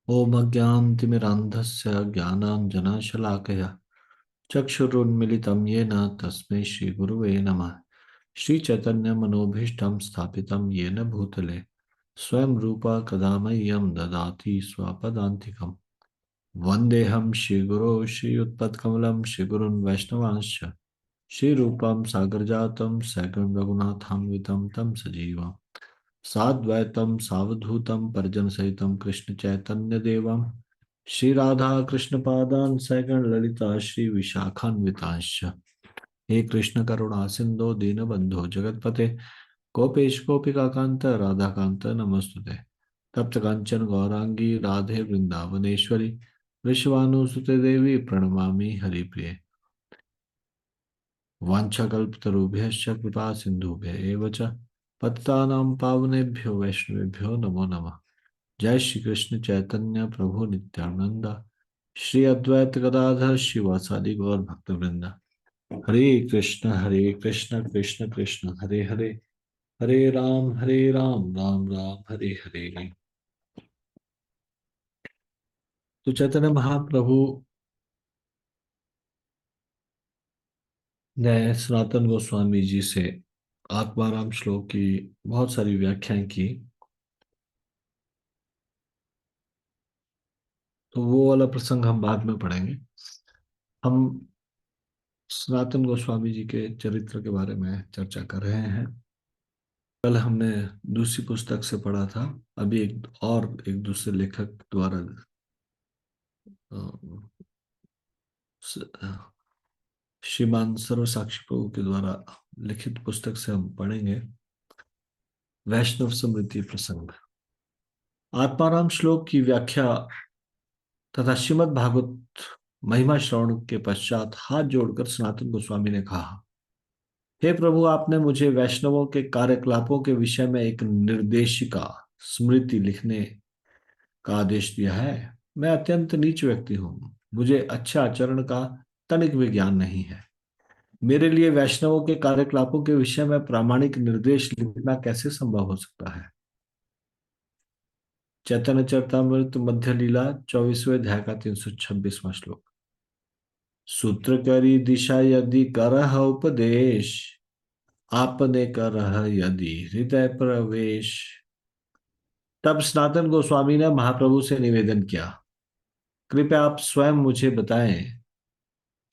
ओम अज्ञानतिमिरान्धस्य ज्ञानाञ्जनशलाकया चक्षुरुन्मिलितं येन तस्मै श्रीगुरुवे नमः। श्रीचैतन्यमनोभीष्टं स्थापितं येन भूतले स्वयं रूपा कदा मह्यं ददाति स्वपदान्तिकम्। वन्देऽहं श्रीगुरो श्रीयुत्पत्कमलं श्रीगुरुन् वैष्णवांश्च श्रीरूपं सागरजातं सगं रघुनाथान्वितं तं सजीवम् साद्वैतं सावधूतं परिजनसहितं कृष्णचैतन्यदेवं श्रीराधा कृष्णपादान् सैगण ललिता श्री विशाखान्वितांश्च। हे कृष्ण करुणा सिंधो दीनबंधो जगतपते गोपेश गोपिकाकांत राधाकांत नमस्तुते। तप्त कांचन गौरांगी राधे वृंदावनेश्वरी विश्वानुसुते देवी प्रणमामि हरिप्रिये। वाञ्छाकल्पतरुभ्यश्च कृपा सिन्धुभ्य एव च पतितानां पावनेभ्यो वैष्णवेभ्यो नमो नमः। जय श्री कृष्ण चैतन्य प्रभु नित्यानंद श्री अद्वैत गदाधर शिवासादि गौर भक्तवृंद। हरे कृष्ण कृष्ण कृष्ण हरे हरे, हरे राम राम राम हरे हरे। तो चैतन्य महाप्रभु ने सनातन गोस्वामी जी से आत्माराम श्लोक की बहुत सारी व्याख्याएं की। तो वो वाला प्रसंग हम बाद में पढ़ेंगे। हम सनातन गोस्वामी जी के चरित्र के बारे में चर्चा कर रहे हैं। कल हमने दूसरी पुस्तक से पढ़ा था। अभी एक दूसरे लेखक द्वारा अ, श्रीमान सर्व साक्षी प्रभु के द्वारा लिखित पुस्तक से हम पढ़ेंगे वैष्णव स्मृति प्रसंग। आत्माराम श्लोक की व्याख्या तथा श्रीमद् भागवत महिमा श्रवण के पश्चात हाथ जोड़कर सनातन गोस्वामी ने कहा, हे प्रभु, आपने मुझे वैष्णवों के कार्यकलापों के विषय में एक निर्देशिका स्मृति लिखने का आदेश दिया है। मैं अत्यंत नीच व्यक्ति हूँ, मुझे अच्छे आचरण का तनिक भी ज्ञान नहीं है। मेरे लिए वैष्णवों के कार्यकलापों के विषय में प्रामाणिक निर्देश लिखना कैसे संभव हो सकता है। चैतन्य चरितमृत मध्य लीला 24वें अध्याय का 326वां श्लोक। सूत्र करी दिशा यदि करह उपदेश, आपने करह यदि हृदय प्रवेश। तब सनातन गोस्वामी ने महाप्रभु से निवेदन किया, कृपया आप स्वयं मुझे बताएं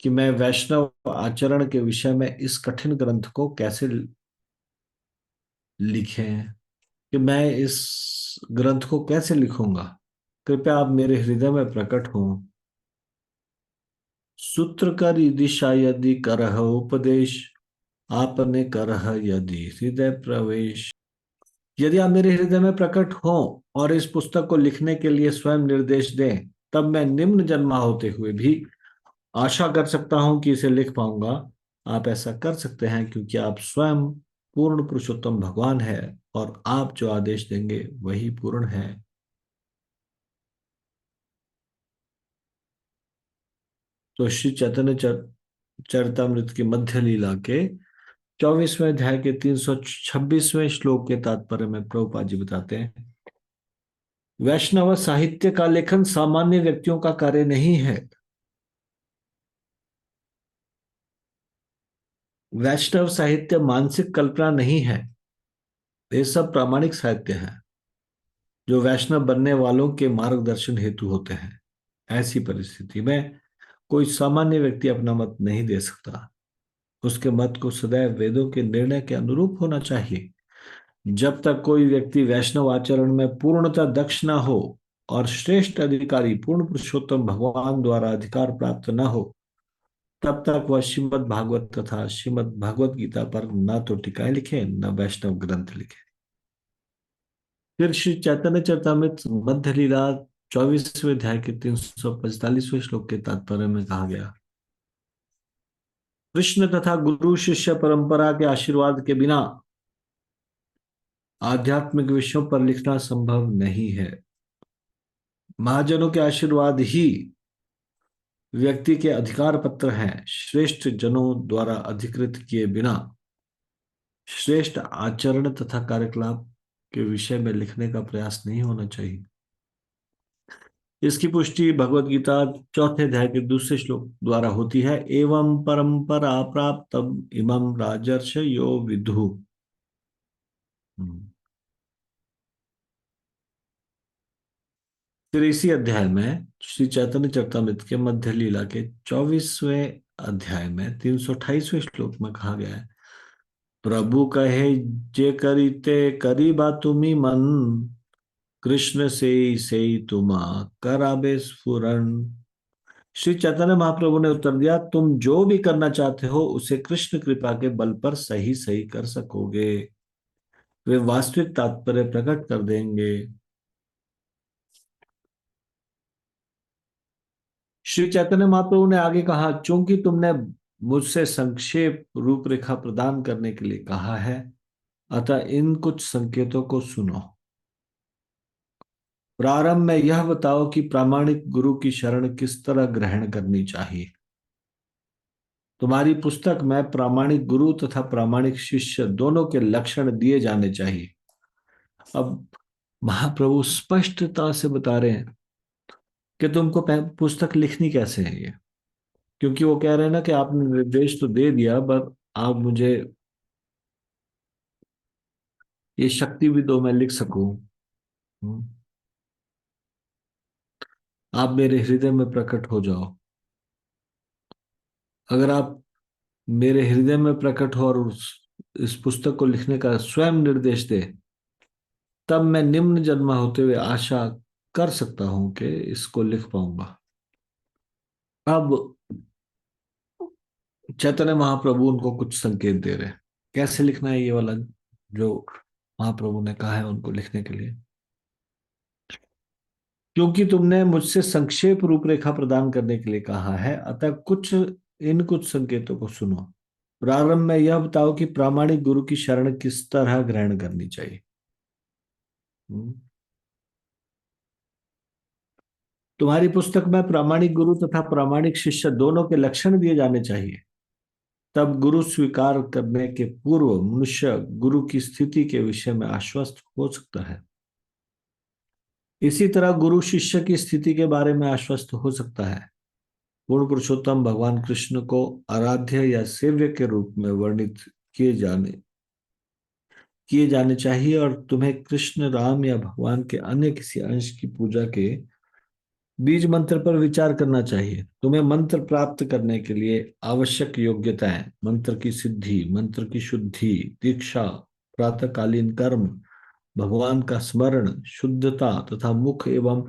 कि मैं वैष्णव आचरण के विषय में इस कठिन ग्रंथ को कैसे लिखें, कि मैं इस ग्रंथ को कैसे लिखूंगा। कृपया आप मेरे हृदय में प्रकट हों। सूत्र कर दिशा यदि करह उपदेश, आपने करह यदि हृदय प्रवेश। यदि आप मेरे हृदय में प्रकट हों और इस पुस्तक को लिखने के लिए स्वयं निर्देश दें, तब मैं निम्न जन्मा होते हुए भी आशा कर सकता हूं कि इसे लिख पाऊंगा। आप ऐसा कर सकते हैं क्योंकि आप स्वयं पूर्ण पुरुषोत्तम भगवान है और आप जो आदेश देंगे वही पूर्ण है। तो श्री चैतन्य चरितमृत की मध्य लीला के 24वें अध्याय के 326वें श्लोक के तात्पर्य में प्रभुपाद जी बताते हैं, वैष्णव साहित्य का लेखन सामान्य व्यक्तियों का कार्य नहीं है। वैष्णव साहित्य मानसिक कल्पना नहीं है। ये सब प्रामाणिक साहित्य है जो वैष्णव बनने वालों के मार्गदर्शन हेतु होते हैं। ऐसी परिस्थिति में कोई सामान्य व्यक्ति अपना मत नहीं दे सकता। उसके मत को सदैव वेदों के निर्णय के अनुरूप होना चाहिए। जब तक कोई व्यक्ति वैष्णव आचरण में पूर्णतः दक्ष न हो और श्रेष्ठ अधिकारी पूर्ण पुरुषोत्तम भगवान द्वारा अधिकार प्राप्त न हो, तब तक वह श्रीमद् भागवत तथा श्रीमद् भगवत गीता पर न तो टीकाएं लिखे न वैष्णव ग्रंथ लिखे। फिर श्री चैतन्य चरितमृत मध्य लीला 24वें अध्याय के 345वें श्लोक के तात्पर्य में कहा गया, कृष्ण तथा गुरु शिष्य परंपरा के आशीर्वाद के बिना आध्यात्मिक विषयों पर लिखना संभव नहीं है। महाजनों के आशीर्वाद ही व्यक्ति के अधिकार पत्र हैं। श्रेष्ठ जनों द्वारा अधिकृत किए बिना श्रेष्ठ आचरण तथा कार्यकलाप के विषय में लिखने का प्रयास नहीं होना चाहिए। इसकी पुष्टि भगवत गीता चौथे अध्याय के दूसरे श्लोक द्वारा होती है। एवं परंपरा प्राप्तम इमं राजर्ष यो विदु। हम्म। फिर इसी अध्याय में श्री चैतन्य चरितमृत के मध्य लीला के 24वें अध्याय में 328वें श्लोक में कहा गया है, प्रभु कहे जे करीते करीबा तुम्ही मन, कृष्ण से तुमा कराबे स्फुरन। श्री चैतन्य महाप्रभु ने उत्तर दिया, तुम जो भी करना चाहते हो उसे कृष्ण कृपा के बल पर सही सही कर सकोगे। वे वास्तविक तात्पर्य प्रकट कर देंगे। श्री चैतन्य महाप्रभु ने आगे कहा, चूंकि तुमने मुझसे संक्षेप रूपरेखा प्रदान करने के लिए कहा है, अतः इन कुछ संकेतों को सुनो। प्रारंभ में यह बताओ कि प्रामाणिक गुरु की शरण किस तरह ग्रहण करनी चाहिए। तुम्हारी पुस्तक में प्रामाणिक गुरु तथा प्रामाणिक शिष्य दोनों के लक्षण दिए जाने चाहिए। अब महाप्रभु स्पष्टता से बता रहे हैं कि तुमको पुस्तक लिखनी कैसे है ये, क्योंकि वो कह रहे हैं ना कि आपने निर्देश तो दे दिया, पर आप मुझे ये शक्ति भी दो, मैं लिख सकूं। हम्म। आप मेरे हृदय में प्रकट हो जाओ। अगर आप मेरे हृदय में प्रकट हो और इस पुस्तक को लिखने का स्वयं निर्देश दे, तब मैं निम्न जन्मा होते हुए आशा कर सकता हूं कि इसको लिख पाऊंगा। अब चैतन्य महाप्रभु उनको कुछ संकेत दे रहे हैं कैसे लिखना है ये वाला, जो महाप्रभु ने कहा है उनको लिखने के लिए। क्योंकि तुमने मुझसे संक्षेप रूपरेखा प्रदान करने के लिए कहा है, अतः कुछ संकेतों को सुनो। प्रारंभ में यह बताओ कि प्रामाणिक गुरु की शरण किस तरह ग्रहण करनी चाहिए। हम्म। तुम्हारी पुस्तक में प्रामाणिक गुरु तथा प्रामाणिक शिष्य दोनों के लक्षण दिए जाने चाहिए। तब गुरु स्वीकार करने के पूर्व मनुष्य गुरु की स्थिति के विषय में आश्वस्त हो सकता है। इसी तरह गुरु शिष्य की स्थिति के बारे में आश्वस्त हो सकता है। पूर्ण पुरुषोत्तम भगवान कृष्ण को आराध्य या सेव्य के रूप में वर्णित किए जाने किए जाने चाहिए, और तुम्हें कृष्ण, राम या भगवान के अन्य किसी अंश की पूजा के बीज मंत्र पर विचार करना चाहिए। तुम्हें मंत्र प्राप्त करने के लिए आवश्यक योग्यताएं, मंत्र की सिद्धि, मंत्र की शुद्धि, दीक्षा, प्रातःकालीन कर्म, भगवान का स्मरण, शुद्धता तथा मुख एवं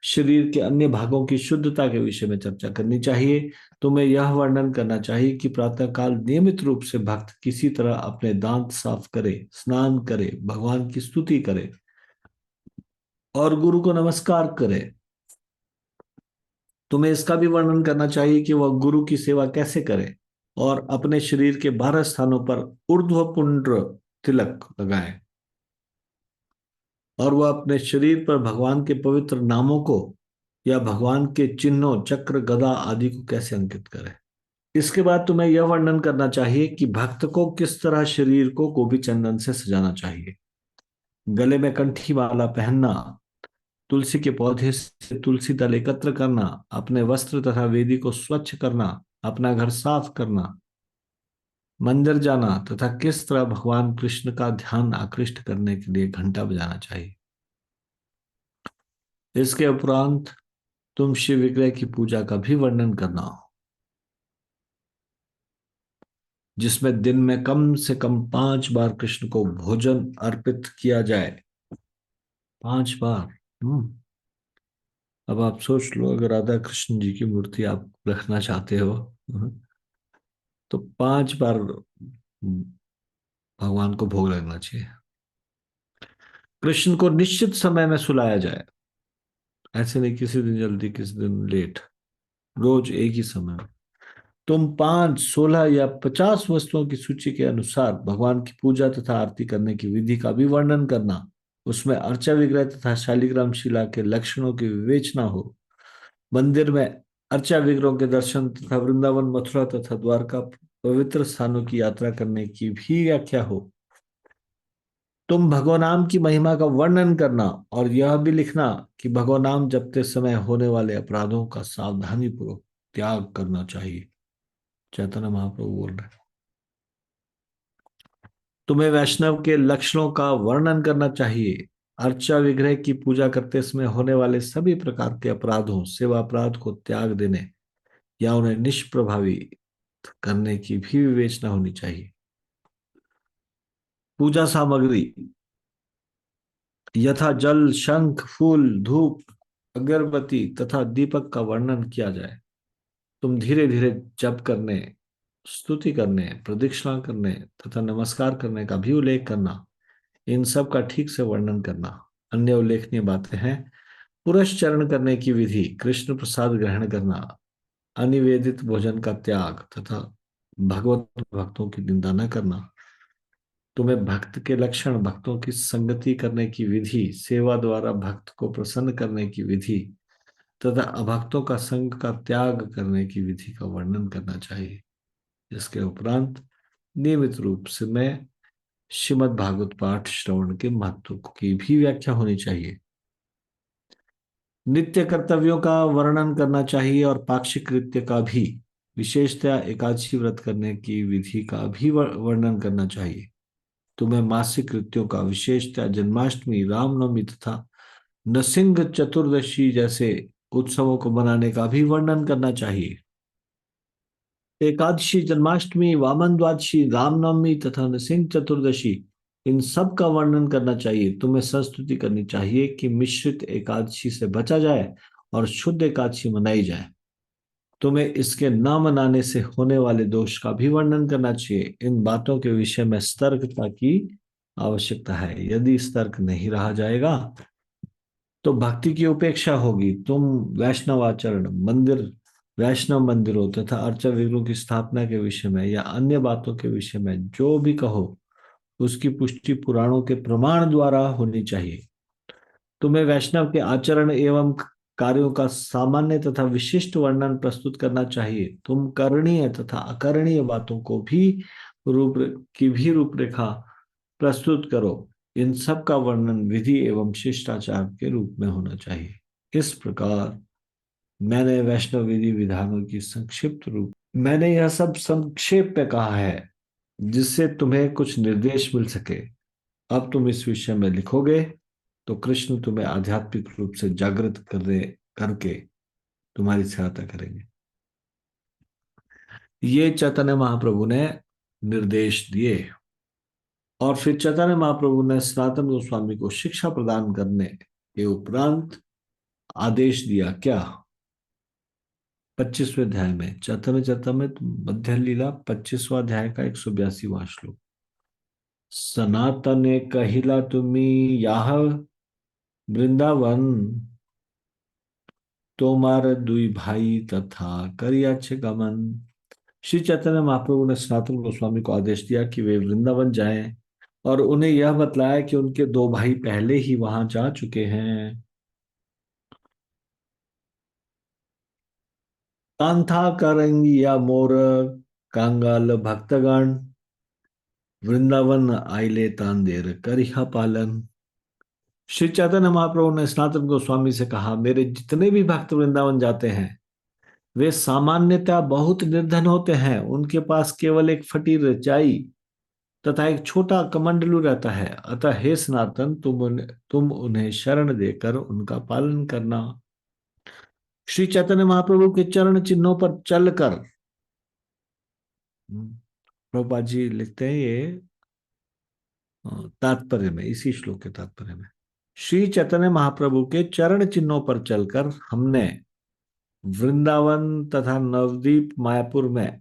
शरीर के अन्य भागों की शुद्धता के विषय में चर्चा करनी चाहिए। तुम्हें यह वर्णन करना चाहिए कि प्रातःकाल नियमित रूप से भक्त किसी तरह अपने दांत साफ करे, स्नान करे, भगवान की स्तुति करे और गुरु को नमस्कार करे। तुम्हें इसका भी वर्णन करना चाहिए कि वह गुरु की सेवा कैसे करे और अपने शरीर के 12 स्थानों पर ऊर्ध्व पुंड्र तिलक लगाए, और वह अपने शरीर पर भगवान के पवित्र नामों को या भगवान के चिन्हों, चक्र, गदा आदि को कैसे अंकित करे। इसके बाद तुम्हें यह वर्णन करना चाहिए कि भक्त को किस तरह शरीर को गोपी चंदन से सजाना चाहिए, गले में कंठी माला पहनना, तुलसी के पौधे से तुलसी दल एकत्र करना, अपने वस्त्र तथा वेदी को स्वच्छ करना, अपना घर साफ करना, मंदिर जाना तथा किस तरह भगवान कृष्ण का ध्यान आकृष्ट करने के लिए घंटा बजाना चाहिए। इसके उपरांत तुम शिव विग्रह की पूजा का भी वर्णन करना हो, जिसमें दिन में कम से कम 5 बार कृष्ण को भोजन अर्पित किया जाए। 5 बार। हम्म। अब आप सोच लो, अगर राधा कृष्ण जी की मूर्ति आप रखना चाहते हो, तो 5 बार भगवान को भोग लगना चाहिए। कृष्ण को निश्चित समय में सुलाया जाए, ऐसे नहीं किसी दिन जल्दी किसी दिन लेट, रोज एक ही समय में। तुम 5, 16 या 50 वस्तुओं की सूची के अनुसार भगवान की पूजा तथा आरती करने की विधि का भी वर्णन करना। उसमें अर्चा विग्रह तथा शालिग्राम शिला के लक्षणों की विवेचना हो। मंदिर में अर्चा विग्रहों के दर्शन तथा वृंदावन, मथुरा तथा द्वारका पवित्र स्थानों की यात्रा करने की भी व्याख्या हो। तुम भगवान की महिमा का वर्णन करना और यह भी लिखना कि भगवान जपते समय होने वाले अपराधों का सावधानी पूर्वक त्याग करना चाहिए। चैतन्य महाप्रभु बोल रहे हैं। तुम्हें वैष्णव के लक्षणों का वर्णन करना चाहिए। अर्चा विग्रह की पूजा करते समय होने वाले सभी प्रकार के अपराधों, सेवा अपराध को त्याग देने या उन्हें निष्प्रभावी करने की भी विवेचना होनी चाहिए। पूजा सामग्री यथा जल, शंख, फूल, धूप, अगरबत्ती तथा दीपक का वर्णन किया जाए। तुम धीरे धीरे जप करने, स्तुति करने, प्रदक्षिणा करने तथा नमस्कार करने का भी उल्लेख करना, इन सब का ठीक से वर्णन करना। अन्य उल्लेखनीय बातें हैं पुरस्चरण करने की विधि, कृष्ण प्रसाद ग्रहण करना, अनिवेदित भोजन का त्याग तथा भगवत भक्तों की निंदा न करना। तुम्हें भक्त के लक्षण, भक्तों की संगति करने की विधि, सेवा द्वारा भक्त को प्रसन्न करने की विधि तथा अभक्तों का संग का त्याग करने की विधि का वर्णन करना चाहिए। इसके उपरांत नियमित रूप से मैं श्रीमद् भागवत पाठ श्रवण के महत्व की भी व्याख्या होनी चाहिए। नित्य कर्तव्यों का वर्णन करना चाहिए और पाक्षिक कृत्य का भी, विशेषतया एकादशी व्रत करने की विधि का भी वर्णन करना चाहिए। तुम्हें मासिक कृत्यों का, विशेषतः जन्माष्टमी, रामनवमी तथा नरसिंह चतुर्दशी जैसे उत्सवों को मनाने का भी वर्णन करना चाहिए। एकादशी, जन्माष्टमी, वामन द्वादशी, रामनवमी तथा नरसिंह चतुर्दशी, इन सब का वर्णन करना चाहिए। तुम्हें संस्तुति करनी चाहिए कि मिश्रित एकादशी से बचा जाए और शुद्ध एकादशी मनाई जाए। तुम्हें इसके न मनाने से होने वाले दोष का भी वर्णन करना चाहिए। इन बातों के विषय में सतर्कता की आवश्यकता है। यदि सतर्क नहीं रहा जाएगा तो भक्ति की उपेक्षा होगी। तुम वैष्णव आचरण, मंदिर, वैष्णव मंदिरों तथा अर्चा विग्रहों की स्थापना के विषय में या अन्य बातों के विषय में जो भी कहो उसकी पुष्टि पुराणों के प्रमाण द्वारा होनी चाहिए। तुम्हें वैष्णव के आचरण एवं कार्यों का सामान्य तथा विशिष्ट वर्णन प्रस्तुत करना चाहिए। तुम करणीय तथा अकरणीय बातों को भी रूप की भी रूपरेखा प्रस्तुत करो। इन सब का वर्णन विधि एवं शिष्टाचार के रूप में होना चाहिए। इस प्रकार मैंने वैष्णव विधि विधानों की संक्षिप्त रूप मैंने यह सब संक्षेप में कहा है जिससे तुम्हें कुछ निर्देश मिल सके। अब तुम इस विषय में लिखोगे तो कृष्ण तुम्हें आध्यात्मिक रूप से जागृत करके तुम्हारी सहायता करेंगे। ये चैतन्य महाप्रभु ने निर्देश दिए और फिर चैतन्य महाप्रभु ने सनातन गोस्वामी को शिक्षा प्रदान करने के उपरांत आदेश दिया क्या? 25वें अध्याय में, चैतन्य चरितमृत मध्य लीला 25वां अध्याय का 182वां श्लोक। सनातने कहिला तुम्ही याह वृंदावन, तोमार दुई भाई तथा करियाछ गमन। श्री चैतन्य महाप्रभु ने सनातन गोस्वामी को आदेश दिया कि वे वृंदावन जाएं और उन्हें यह बतलाया कि उनके दो भाई पहले ही वहां जा चुके हैं। कांथा करेंगी या मोर कांगाल भक्तगण, वृंदावन आइले तांदेर करिहा पालन। श्री चैतन्य महाप्रभु ने सनातन गोस्वामी से कहा, मेरे जितने भी भक्त वृंदावन जाते हैं वे सामान्यतः बहुत निर्धन होते हैं। उनके पास केवल एक फटी रजाई तथा एक छोटा कमंडलू रहता है। अतः हे सनातन, तुम उन्हें शरण देकर उनका पालन करना। श्री चैतन्य महाप्रभु के चरण चिन्हों पर चलकर, प्रभुपाद जी लिखते हैं ये तात्पर्य में, इसी श्लोक के तात्पर्य में, श्री चैतन्य महाप्रभु के चरण चिन्हों पर चलकर हमने वृंदावन तथा नवद्वीप मायापुर में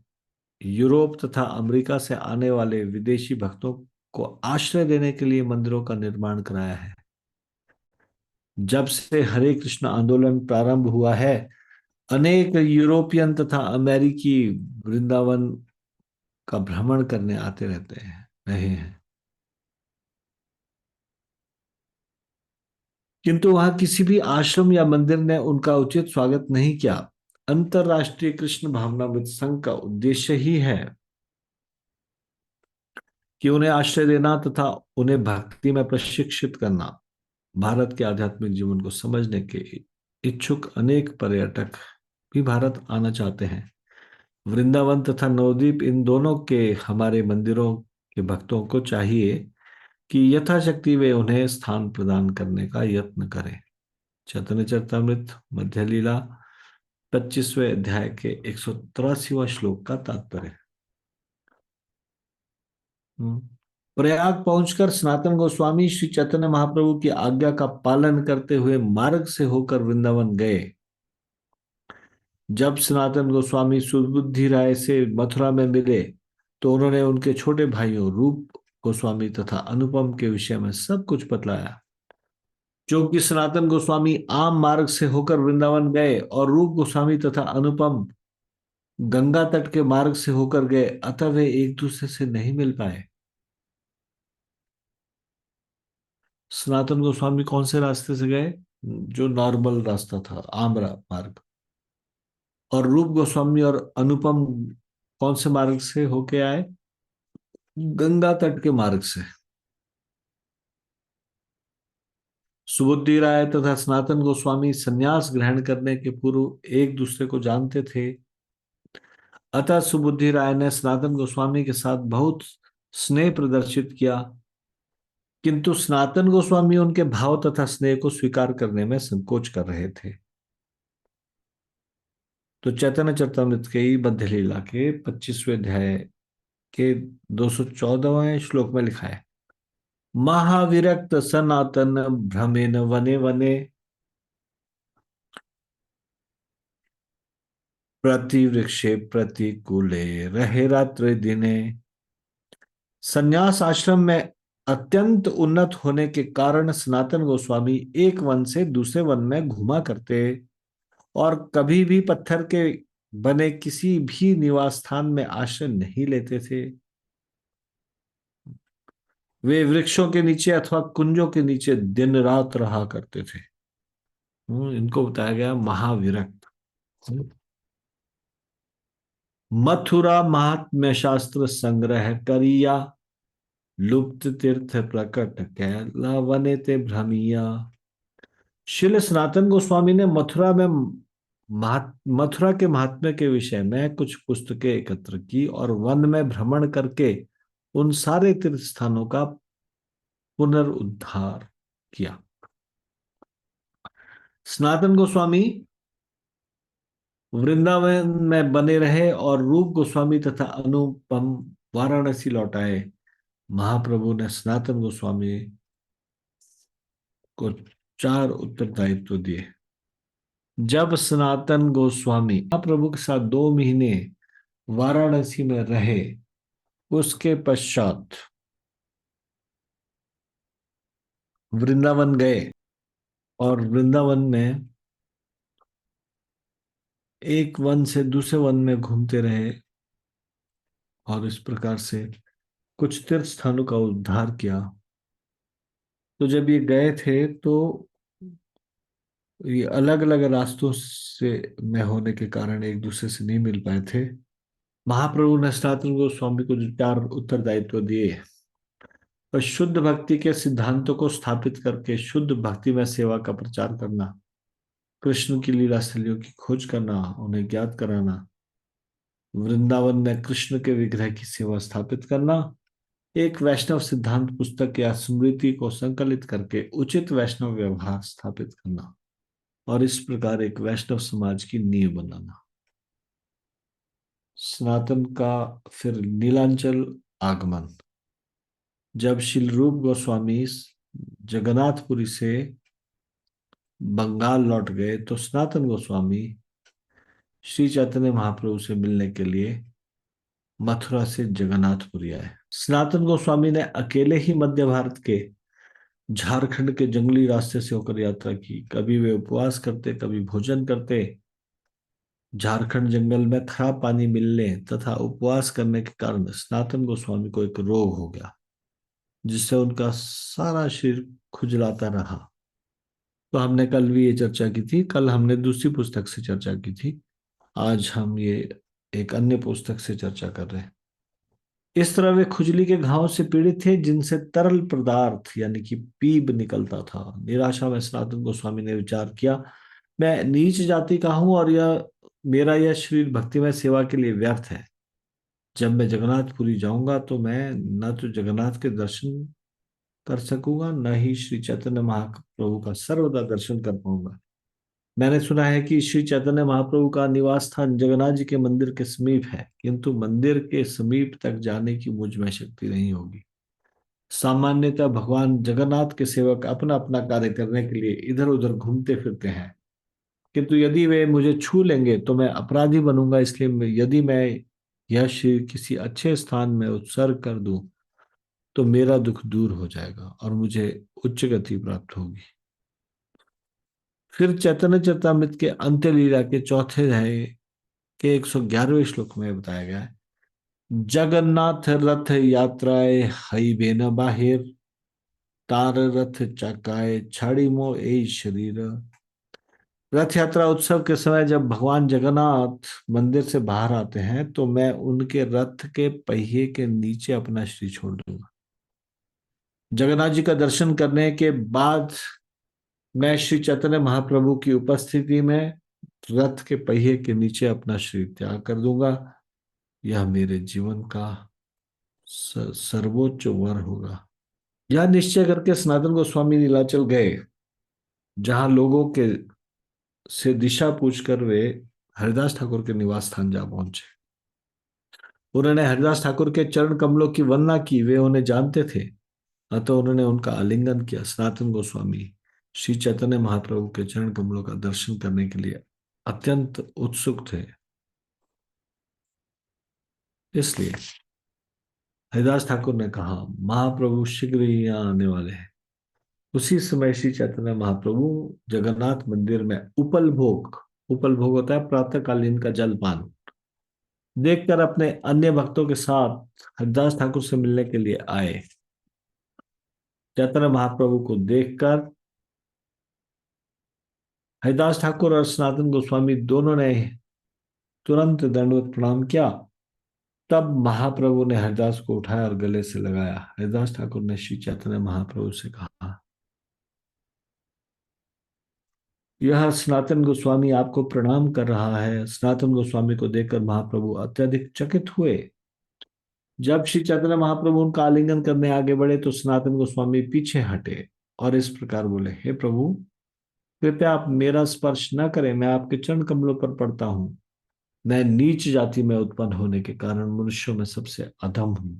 यूरोप तथा अमेरिका से आने वाले विदेशी भक्तों को आश्रय देने के लिए मंदिरों का निर्माण कराया है। जब से हरे कृष्ण आंदोलन प्रारंभ हुआ है, अनेक यूरोपियन तथा अमेरिकी वृंदावन का भ्रमण करने आते रहते हैं रहे हैं, किंतु वहां किसी भी आश्रम या मंदिर ने उनका उचित स्वागत नहीं किया। अंतरराष्ट्रीय कृष्ण भावनामृत संघ का उद्देश्य ही है कि उन्हें आश्रय देना तथा उन्हें भक्ति में प्रशिक्षित करना। भारत के आध्यात्मिक जीवन को समझने के इच्छुक अनेक पर्यटक भी भारत आना चाहते हैं। वृंदावन तथा नवद्वीप, इन दोनों के हमारे मंदिरों के भक्तों को चाहिए कि यथाशक्ति वे उन्हें स्थान प्रदान करने का यत्न करें। चैतन्य चरितमृत मध्य लीला 25वें अध्याय के 183वां श्लोक का तात्पर्य। हम्म। प्रयाग पहुंचकर सनातन गोस्वामी श्री चैतन्य महाप्रभु की आज्ञा का पालन करते हुए मार्ग से होकर वृंदावन गए। जब सनातन गोस्वामी सुबुद्धि राय से मथुरा में मिले तो उन्होंने उनके छोटे भाइयों रूप गोस्वामी तथा अनुपम के विषय में सब कुछ बतलाया। क्योंकि सनातन गोस्वामी आम मार्ग से होकर वृंदावन गए और रूप गोस्वामी तथा अनुपम गंगा तट के मार्ग से होकर गए, अतः वे एक दूसरे से नहीं मिल पाए। सनातन गोस्वामी कौन से रास्ते से गए? जो नॉर्मल रास्ता था, आम मार्ग। और रूप गोस्वामी और अनुपम कौन से मार्ग से होके आए? गंगा तट के मार्ग से। सुबुद्धि राय तथा सनातन गोस्वामी संन्यास ग्रहण करने के पूर्व एक दूसरे को जानते थे। अतः सुबुद्धि राय ने सनातन गोस्वामी के साथ बहुत स्नेह प्रदर्शित किया, किंतु सनातन गोस्वामी उनके भाव तथा स्नेह को स्वीकार करने में संकोच कर रहे थे। तो चैतन्य चरितमृत के ही मध्य लीला के 25वें अध्याय के 214वें श्लोक में लिखा है, महाविरक्त सनातन भ्रमेन वने वने प्रतिवृक्षे प्रतिकूले रहे रात्रि दिने। संन्यास आश्रम में अत्यंत उन्नत होने के कारण सनातन गोस्वामी एक वन से दूसरे वन में घूमा करते और कभी भी पत्थर के बने किसी भी निवास स्थान में आश्रय नहीं लेते थे। वे वृक्षों के नीचे अथवा कुंजों के नीचे दिन रात रहा करते थे। इनको बताया गया महाविरक्त। मथुरा महात्म्य शास्त्र संग्रह करिया, लुप्त तीर्थ प्रकट कैला वने ते भ्रमिया। शिल सनातन गोस्वामी ने मथुरा के महात्म्य के विषय में कुछ पुस्तकें एकत्र की और वन में भ्रमण करके उन सारे तीर्थ स्थानों का पुनरुद्धार किया। सनातन गोस्वामी वृंदावन में बने रहे और रूप गोस्वामी तथा अनुपम वाराणसी लौट आए। महाप्रभु ने सनातन गोस्वामी को 4 उत्तरदायित्व दिए। जब सनातन गोस्वामी महाप्रभु के साथ 2 महीने वाराणसी में रहे, उसके पश्चात वृंदावन गए और वृंदावन में एक वन से दूसरे वन में घूमते रहे और इस प्रकार से कुछ तीर्थ स्थानों का उद्धार किया। तो जब ये गए थे तो ये अलग अलग रास्तों से में होने के कारण एक दूसरे से नहीं मिल पाए थे। महाप्रभु ने सनातन गोस्वामी को जो 4 उत्तरदायित्व दिए, और शुद्ध भक्ति के सिद्धांतों को स्थापित करके शुद्ध भक्ति में सेवा का प्रचार करना, कृष्ण की लीला स्थलियों की खोज करना, उन्हें ज्ञात कराना, वृंदावन में कृष्ण के विग्रह की सेवा स्थापित करना, एक वैष्णव सिद्धांत पुस्तक या स्मृति को संकलित करके उचित वैष्णव व्यवहार स्थापित करना और इस प्रकार एक वैष्णव समाज की नींव बनाना। सनातन का फिर नीलांचल आगमन। जब श्री रूप गोस्वामी जगन्नाथपुरी से बंगाल लौट गए तो सनातन गोस्वामी श्री चैतन्य महाप्रभु से मिलने के लिए मथुरा से जगन्नाथपुरी आए। सनातन गोस्वामी ने अकेले ही मध्य भारत के झारखंड के जंगली रास्ते से होकर यात्रा की। कभी वे उपवास करते, कभी भोजन करते। झारखंड जंगल में खराब पानी मिलने तथा उपवास करने के कारण सनातन गोस्वामी को एक रोग हो गया, जिससे उनका सारा शरीर खुजलाता रहा। तो हमने कल भी ये चर्चा की थी, कल हमने दूसरी पुस्तक से चर्चा की थी, आज हम ये एक अन्य पुस्तक से चर्चा कर रहे हैं। इस तरह वे खुजली के घाव से पीड़ित थे जिनसे तरल पदार्थ यानी कि पीप निकलता था। निराशा में सनातन गोस्वामी ने विचार किया, मैं नीच जाति का हूं और यह मेरा यह शरीर भक्तिमय सेवा के लिए व्यर्थ है। जब मैं जगन्नाथपुरी जाऊंगा तो मैं न तो जगन्नाथ के दर्शन कर सकूंगा, न ही श्री चैतन्य महाप्रभु का सर्वदा दर्शन कर पाऊंगा। मैंने सुना है कि श्री चैतन्य महाप्रभु का निवास स्थान जगन्नाथ जी के मंदिर के समीप है, किंतु मंदिर के समीप तक जाने की मुझ में शक्ति नहीं होगी। सामान्यतः भगवान जगन्नाथ के सेवक अपना अपना कार्य करने के लिए इधर उधर घूमते फिरते हैं, किंतु यदि वे मुझे छू लेंगे तो मैं अपराधी बनूंगा। इसलिए यदि मैं यह शरीर किसी अच्छे स्थान में उत्सर्ग कर दूं तो मेरा दुख दूर हो जाएगा और मुझे उच्च गति प्राप्त होगी। फिर चैतन्य चरितमृत के अंत्य लीला के चौथे अध्याय के 111वें श्लोक में बताया गया है, जगन्नाथ रथ यात्राए हई बेन बाहिर, तार रथ चकाए छाड़ी मो ए शरीर। रथ यात्रा उत्सव के समय जब भगवान जगन्नाथ मंदिर से बाहर आते हैं तो मैं उनके रथ के पहिए के नीचे अपना शरीर छोड़ दूंगा। जगन्नाथ जी का दर्शन करने के बाद मैं श्री चैतन्य महाप्रभु की उपस्थिति में रथ के पहिए के नीचे अपना शरीर त्याग कर दूंगा। यह मेरे जीवन का सर्वोच्च वर होगा। यह निश्चय करके सनातन गोस्वामी नीलाचल गए, जहां लोगों के से दिशा पूछकर वे हरिदास ठाकुर के निवास स्थान जा पहुंचे। उन्होंने हरिदास ठाकुर के चरण कमलों की वंदना की, वे उन्हें जानते थे, अतः उन्होंने उनका आलिंगन किया। सनातन गोस्वामी श्री चैतन्य महाप्रभु के चरण कमलों का दर्शन करने के लिए अत्यंत उत्सुक थे। इसलिए हरिदास ठाकुर ने कहा, महाप्रभु शीघ्र ही यहाँ आने वाले हैं। उसी समय श्री चैतन्य महाप्रभु जगन्नाथ मंदिर में उपल भोग, उपल भोग होता है प्रातःकालीन का जलपान, देखकर अपने अन्य भक्तों के साथ हरिदास ठाकुर से मिलने के लिए आए। चैतन्य महाप्रभु को देखकर हरिदास ठाकुर और सनातन गोस्वामी दोनों ने तुरंत दंडवत प्रणाम किया। तब महाप्रभु ने हरिदास को उठाया और गले से लगाया। हरिदास ठाकुर ने श्री चैतन्य महाप्रभु से कहा, यह सनातन गोस्वामी आपको प्रणाम कर रहा है। सनातन गोस्वामी को देखकर महाप्रभु अत्यधिक चकित हुए। जब श्री चैतन्य महाप्रभु उनका आलिंगन करने आगे बढ़े तो सनातन गोस्वामी पीछे हटे और इस प्रकार बोले, हे प्रभु, कृपया आप मेरा स्पर्श न करें, मैं आपके चरण कमलों पर पड़ता हूं। मैं नीच जाति में उत्पन्न होने के कारण मनुष्यों में सबसे अधम हूं।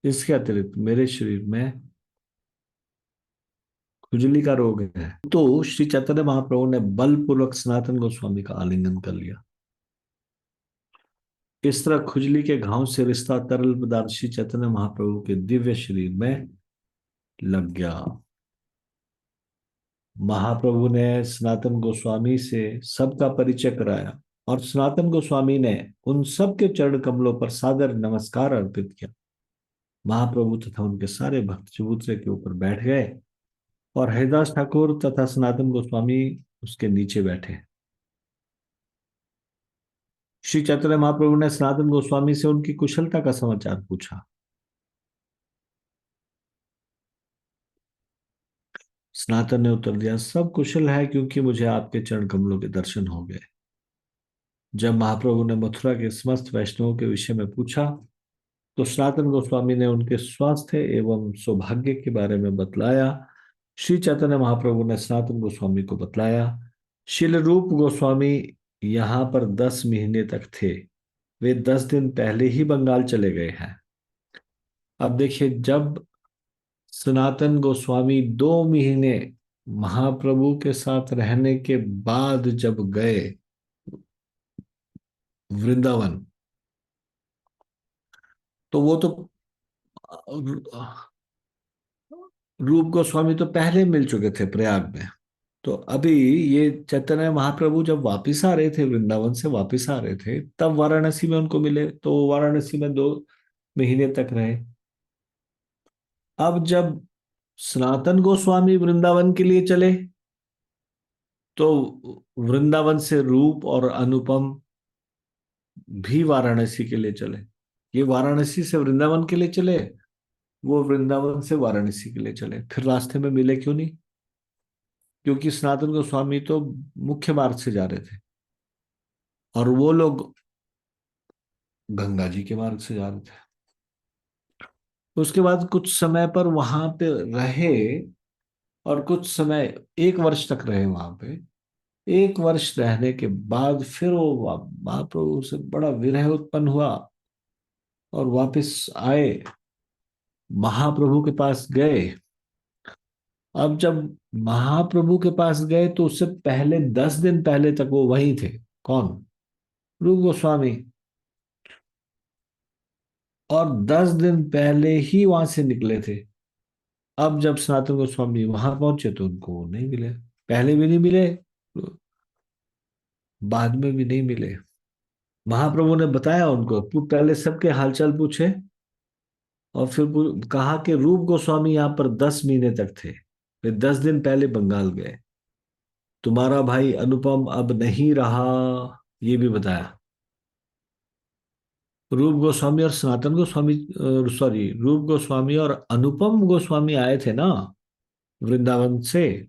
इसके अतिरिक्त मेरे शरीर में खुजली का रोग है। तो श्री चैतन्य महाप्रभु ने बलपूर्वक सनातन गोस्वामी का आलिंगन कर लिया। इस तरह खुजली के घाव से रिश्ता तरल पदार्थ श्री चैतन्य महाप्रभु के दिव्य शरीर में लग गया। महाप्रभु ने सनातन गोस्वामी से सबका परिचय कराया और सनातन गोस्वामी ने उन सबके चरण कमलों पर सादर नमस्कार अर्पित किया। महाप्रभु तथा उनके सारे भक्त चबूतरे के ऊपर बैठ गए और हरिदास ठाकुर तथा सनातन गोस्वामी उसके नीचे बैठे। श्री चैतन्य महाप्रभु ने सनातन गोस्वामी से उनकी कुशलता का समाचार पूछा। सनातन ने उत्तर दिया, सब कुशल है, क्योंकि मुझे आपके चरण कमलों के दर्शन हो गए। जब महाप्रभु ने मथुरा के समस्त वैष्णवों के विषय में पूछा तो सनातन गोस्वामी ने उनके स्वास्थ्य एवं सौभाग्य के बारे में बतलाया। श्री चैतन्य महाप्रभु ने सनातन गोस्वामी को बतलाया, शिल रूप गोस्वामी यहाँ पर 10 महीने तक थे। वे 10 दिन पहले ही बंगाल चले गए हैं। अब देखिए, जब सनातन गोस्वामी 2 महीने महाप्रभु के साथ रहने के बाद जब गए वृंदावन, तो वो तो रूप गोस्वामी तो पहले मिल चुके थे प्रयाग में। तो अभी ये चैतन्य महाप्रभु जब वापिस आ रहे थे, वृंदावन से वापिस आ रहे थे, तब वाराणसी में उनको मिले, तो वाराणसी में 2 महीने तक रहे। अब जब सनातन गोस्वामी वृंदावन के लिए चले तो वृंदावन से रूप और अनुपम भी वाराणसी के लिए चले। ये वाराणसी से वृंदावन के लिए चले, वो वृंदावन से वाराणसी के लिए चले, फिर रास्ते में मिले क्यों नहीं? क्योंकि सनातन गोस्वामी तो मुख्य मार्ग से जा रहे थे और वो लोग गंगा जी के मार्ग से जा रहे थे। उसके बाद कुछ समय पर वहां पे रहे, और कुछ समय, 1 वर्ष तक रहे वहां पे। 1 वर्ष रहने के बाद फिर वो महाप्रभु से बड़ा विरह उत्पन्न हुआ और वापस आए, महाप्रभु के पास गए। अब जब महाप्रभु के पास गए तो उससे पहले 10 दिन पहले तक वो वहीं थे। कौन? रूप गोस्वामी। और 10 दिन पहले ही वहां से निकले थे। अब जब सनातन गोस्वामी वहां पहुंचे तो उनको वो नहीं मिले, पहले भी नहीं मिले, बाद में भी नहीं मिले। महाप्रभु ने बताया उनको, पहले सबके हालचाल पूछे और फिर कहा कि रूप गोस्वामी यहाँ पर 10 महीने तक थे, फिर 10 दिन पहले बंगाल गए। तुम्हारा भाई अनुपम अब नहीं रहा, ये भी बताया। रूप गोस्वामी और सनातन गोस्वामी, सॉरी, रूप गोस्वामी और अनुपम गोस्वामी आए थे ना वृंदावन से,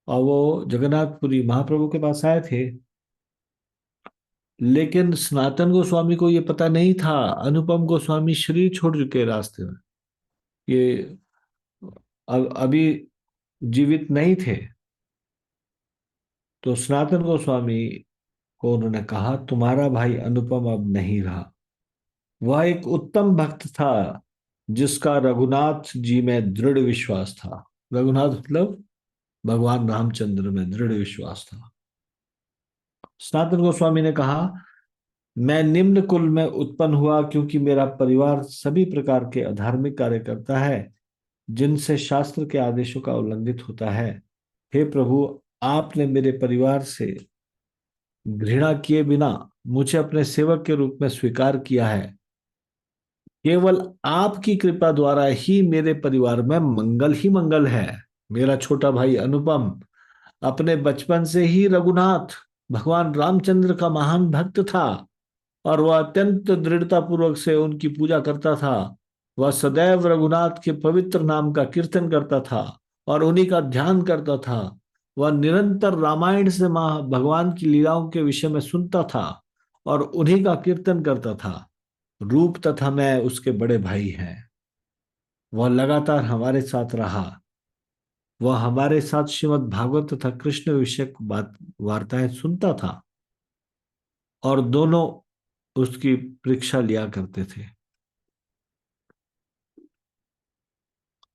और वो जगन्नाथपुरी महाप्रभु के पास आए थे। लेकिन सनातन गोस्वामी को ये पता नहीं था, अनुपम गोस्वामी शरीर छोड़ चुके रास्ते में, ये अभी जीवित नहीं थे। तो सनातन गोस्वामी को उन्होंने कहा, तुम्हारा भाई अनुपम अब नहीं रहा। वह एक उत्तम भक्त था जिसका रघुनाथ जी में दृढ़ विश्वास था। रघुनाथ मतलब भगवान रामचंद्र में दृढ़ विश्वास था। सनातन गोस्वामी ने कहा, मैं निम्न कुल में उत्पन्न हुआ क्योंकि मेरा परिवार सभी प्रकार के अधार्मिक कार्य करता है जिनसे शास्त्र के आदेशों का उल्लंघित होता है। हे प्रभु, आपने मेरे परिवार से घृणा किए बिना मुझे अपने सेवक के रूप में स्वीकार किया है। केवल आपकी कृपा द्वारा ही मेरे परिवार में मंगल ही मंगल है। मेरा छोटा भाई अनुपम अपने बचपन से ही रघुनाथ भगवान रामचंद्र का महान भक्त था और वह अत्यंत दृढ़ता पूर्वक से उनकी पूजा करता था। वह सदैव रघुनाथ के पवित्र नाम का कीर्तन करता था और उन्हीं का ध्यान करता था। वह निरंतर रामायण से मां भगवान की लीलाओं के विषय में सुनता था और उन्हीं का कीर्तन करता था। रूप तथा मैं उसके बड़े भाई हैं। वह लगातार हमारे साथ रहा। वह हमारे साथ श्रीमद् भागवत तथा कृष्ण विषयक बात वार्ताएं सुनता था और दोनों उसकी परीक्षा लिया करते थे।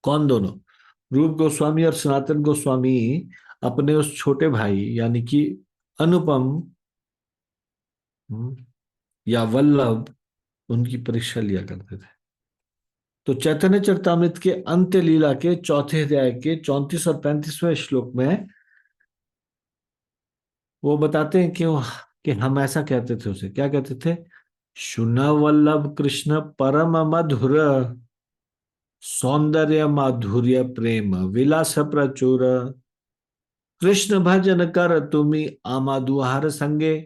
कौन दोनों? रूप गोस्वामी और सनातन गोस्वामी अपने उस छोटे भाई यानी कि अनुपम, या वल्लभ, उनकी परीक्षा लिया करते थे। तो चैतन्य चरितामृत के अंत्य लीला के चौथे अध्याय के 34 और 35वें श्लोक में वो बताते हैं कि हम ऐसा कहते थे, उसे क्या कहते थे? शुन वल्लभ कृष्ण परम मधुर, सौंदर्य माधुर्य प्रेम विलास प्रचुर, कृष्ण भजन कर तुम्ही आमादुहार संगे,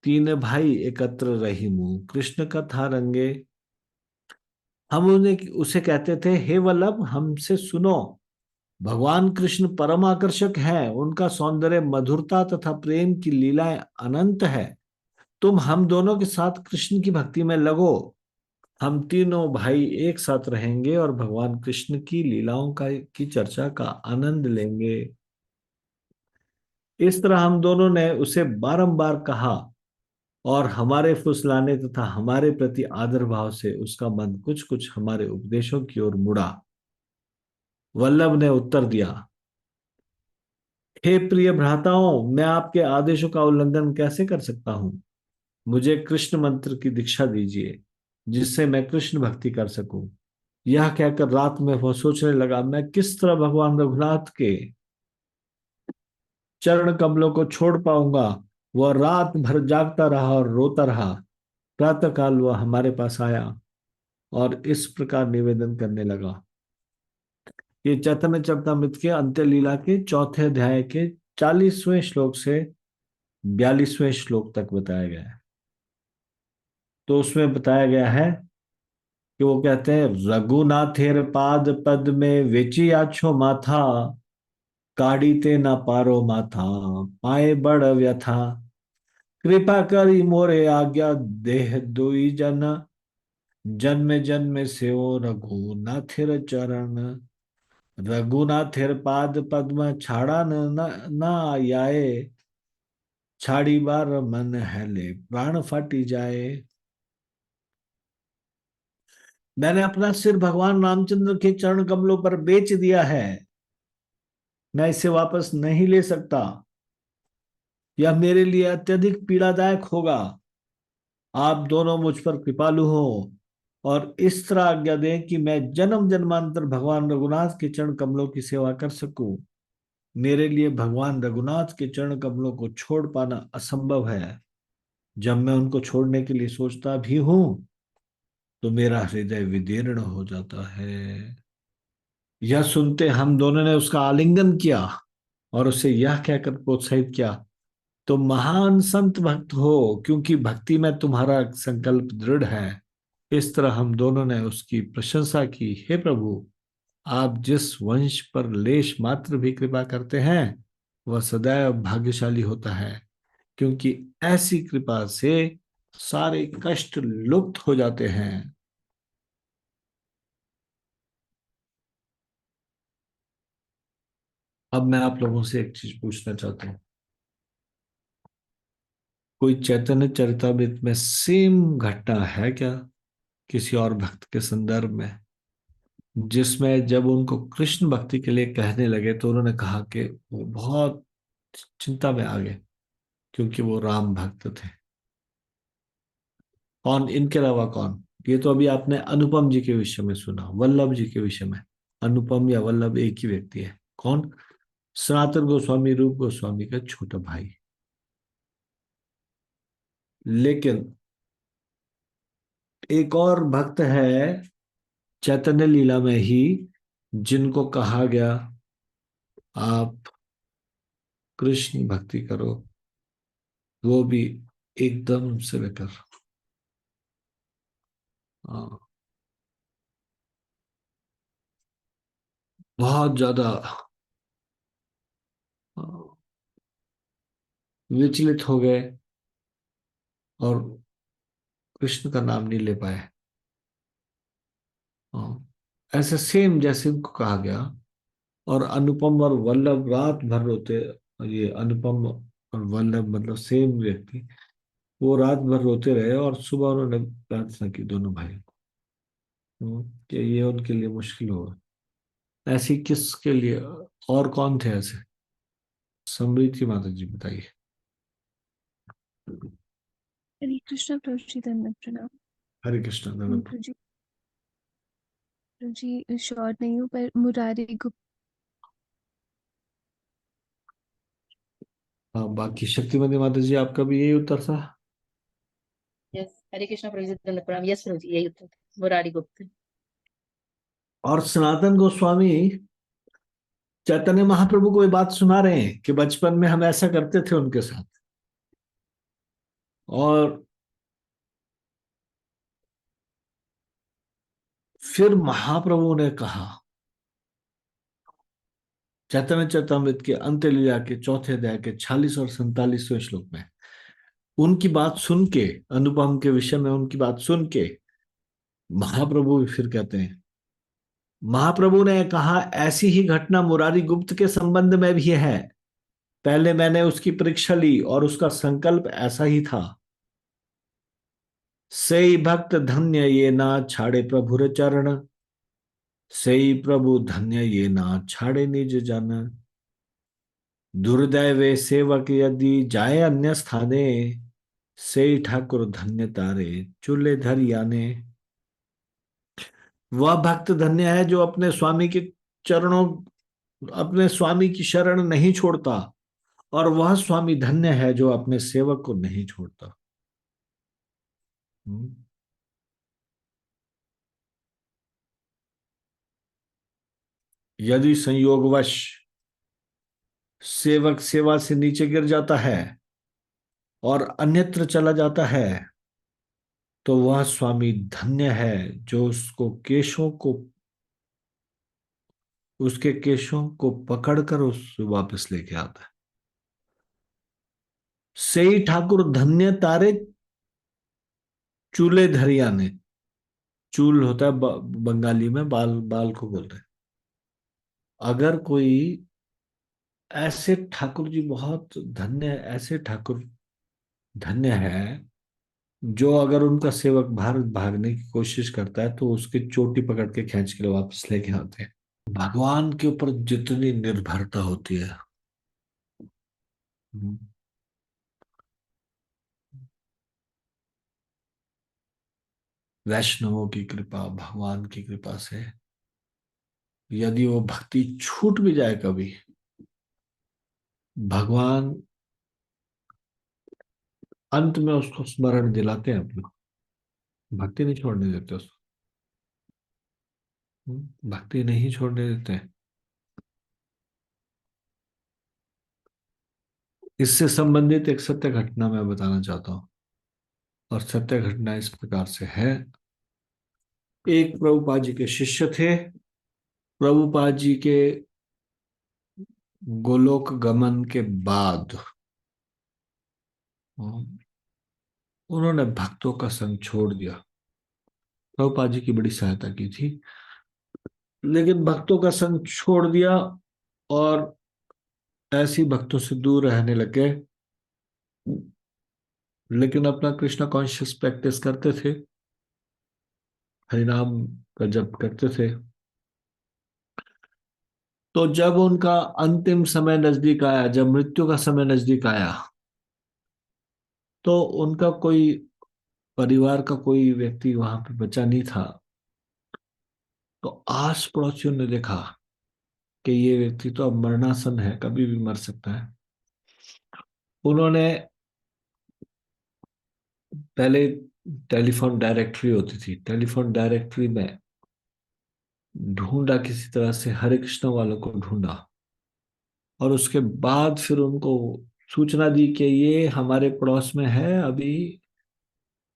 तीन भाई एकत्र रही मुँह कृष्ण कथा रंगे। हम उन्हें उसे कहते थे, हे वल्लभ हमसे सुनो, भगवान कृष्ण परम आकर्षक है, उनका सौंदर्य मधुरता तथा प्रेम की लीलाएं अनंत है। तुम हम दोनों के साथ कृष्ण की भक्ति में लगो। हम तीनों भाई एक साथ रहेंगे और भगवान कृष्ण की लीलाओं का की चर्चा का आनंद लेंगे। इस तरह हम दोनों ने उसे बारंबार कहा और हमारे फुसलाने तथा हमारे प्रति आदर भाव से उसका मन कुछ कुछ हमारे उपदेशों की ओर मुड़ा। वल्लभ ने उत्तर दिया, हे प्रिय भ्राताओं, मैं आपके आदेशों का उल्लंघन कैसे कर सकता हूँ? मुझे कृष्ण मंत्र की दीक्षा दीजिए जिससे मैं कृष्ण भक्ति कर सकूं। यह कहकर रात में वह सोचने लगा, मैं किस तरह भगवान रघुनाथ के चरण कमलों को छोड़ पाऊंगा। वह रात भर जागता रहा और रोता रहा। प्रातःकाल वह हमारे पास आया और इस प्रकार निवेदन करने लगा। ये चैतन्य चरितामृत के अंत्य लीला के चौथे अध्याय के 40वें श्लोक से 42वें श्लोक तक बताया गया है। तो उसमें बताया गया है कि वो कहते हैं, रघुनाथेर पाद पद में वेची आछो माथा, काढ़ीते ना पारो माथा, पाए बड़ व्यथा, कृपा करी मोरे आज्ञा, देह दुई जन, जन्म जन्म सेवो रघुनाथेर चरण, रघुनाथेर पाद पद्म छाड़ा न आए, छाड़ी बार मन हेले प्राण फाटी जाए। मैंने अपना सिर भगवान रामचंद्र के चरण कमलों पर बेच दिया है, मैं इसे वापस नहीं ले सकता, यह मेरे लिए अत्यधिक पीड़ादायक होगा। आप दोनों मुझ पर कृपालु हो और इस तरह आज्ञा दें कि मैं जन्म जन्मांतर भगवान रघुनाथ के चरण कमलों की सेवा कर सकूं। मेरे लिए भगवान रघुनाथ के चरण कमलों को छोड़ पाना असंभव है। जब मैं उनको छोड़ने के लिए सोचता भी हूं तो मेरा हृदय विदीर्ण हो जाता है। यह सुनते हम दोनों ने उसका आलिंगन किया और उसे यह कहकर प्रोत्साहित किया, तुम महान संत भक्त हो, क्योंकि भक्ति में तुम्हारा संकल्प दृढ़ है। इस तरह हम दोनों ने उसकी प्रशंसा की। हे प्रभु, आप जिस वंश पर लेश मात्र भी कृपा करते हैं वह सदैव भाग्यशाली होता है, क्योंकि ऐसी कृपा से सारे कष्ट लुप्त हो जाते हैं। अब मैं आप लोगों से एक चीज पूछना चाहता हूँ। कोई चैतन्य चरितमृत में सेम घटना है क्या किसी और भक्त के संदर्भ में, जिसमें जब उनको कृष्ण भक्ति के लिए कहने लगे तो उन्होंने कहा कि वो बहुत चिंता में आ गए क्योंकि वो राम भक्त थे? कौन इनके अलावा कौन? ये तो अभी आपने अनुपम जी के विषय में सुना, वल्लभ जी के विषय में। अनुपम या वल्लभ एक ही व्यक्ति है। कौन? सनातन गोस्वामी, रूप गोस्वामी का छोटा भाई। लेकिन एक और भक्त है चैतन्य लीला में ही, जिनको कहा गया आप कृष्ण भक्ति करो, वो भी एकदम से बेकर। हाँ, बहुत ज्यादा विचलित हो गए और कृष्ण का नाम नहीं ले पाए। हाँ, ऐसे सेम जैसे उनको कहा गया। और अनुपम और वल्लभ रात भर रोते। ये अनुपम और वल्लभ मतलब सेम व्यक्ति, वो रात भर रोते रहे और सुबह उन्होंने प्रार्थना की दोनों भाई को, कि ये उनके लिए मुश्किल होगा। ऐसी किसके लिए? और कौन थे ऐसे? समृद्धि माता जी बताइए। हरे कृष्णा प्रभु जी, धन्यवाद प्रणाम। हरे कृष्ण धन्यवाद। प्रभु जी, प्रभु जी श्योर नहीं हूँ पर मुरारी गुप्त। हाँ, बाकी शक्तिमती माता जी आपका भी यही उत्तर था? यस, हरे कृष्णा प्रभु जी दंड प्रणाम। यस प्रभु जी, यही उत्तर था, मुरारी गुप्त। और सनातन गोस्वामी चैतन्य महाप्रभु को ये बात सुना रहे हैं कि बचपन में हम ऐसा करते थे उनके साथ। और फिर महाप्रभु ने कहा, चैतन्य चरितमृत के अंत्य लीला के चौथे अध्याय के 46 और 47वें श्लोक में उनकी बात सुन के, अनुपम के विषय में उनकी बात सुन के महाप्रभु भी फिर कहते हैं, महाप्रभु ने कहा, ऐसी ही घटना मुरारी गुप्त के संबंध में भी है। पहले मैंने उसकी परीक्षा ली और उसका संकल्प ऐसा ही था। सई भक्त धन्य ये ना छाड़े प्रभुर चरण, सई प्रभु धन्य ये ना छाड़े निज जन, दुर्दैवे सेवक यदि जाए अन्य स्थाने, से ठाकुर धन्य तारे चूल्हे धर याने। वह भक्त धन्य है जो अपने स्वामी के चरणों, अपने स्वामी की शरण नहीं छोड़ता, और वह स्वामी धन्य है जो अपने सेवक को नहीं छोड़ता। हम्म। यदि संयोगवश सेवक सेवा से नीचे गिर जाता है और अन्यत्र चला जाता है तो वह स्वामी धन्य है जो उसके केशों को पकड़कर उस वापस लेके आता है। सेई ठाकुर धन्य तारे चूले धरिया ने। चूल होता है बंगाली में बाल, बाल को बोलते हैं। अगर कोई ऐसे ठाकुर जी बहुत धन्य, ऐसे ठाकुर धन्य है जो अगर उनका सेवक भारत भागने की कोशिश करता है तो उसकी चोटी पकड़ के खींच के वापस लेके आते हैं। भगवान के ऊपर जितनी निर्भरता होती है, हम्म, वैष्णवों की कृपा, भगवान की कृपा से यदि वो भक्ति छूट भी जाए कभी, भगवान अंत में उसको स्मरण दिलाते हैं अपना। भक्ति नहीं छोड़ने देते उसको। भक्ति नहीं छोड़ने देते। इससे संबंधित एक सत्य घटना मैं बताना चाहता हूँ, और सत्य घटना इस प्रकार से है। एक प्रभुपाद जी के शिष्य थे। प्रभुपाद जी के गोलोक गमन के बाद उन्होंने भक्तों का संग छोड़ दिया। प्रभुपाद जी की बड़ी सहायता की थी, लेकिन भक्तों का संग छोड़ दिया और ऐसी भक्तों से दूर रहने लगे। लेकिन अपना कृष्णा कॉन्शियस प्रैक्टिस करते थे, हरिनाम का जप करते थे। तो जब उनका अंतिम समय नजदीक आया, जब मृत्यु का समय नजदीक आया, तो उनका कोई परिवार का कोई व्यक्ति वहां पे बचा नहीं था। तो आस पड़ोसियों ने देखा कि ये व्यक्ति तो अब मरणासन है, कभी भी मर सकता है। उन्होंने पहले टेलीफोन डायरेक्टरी होती थी, टेलीफोन डायरेक्टरी में ढूंढा, किसी तरह से हरे कृष्ण वालों को ढूंढा, और उसके बाद फिर उनको सूचना दी कि ये हमारे पड़ोस में है, अभी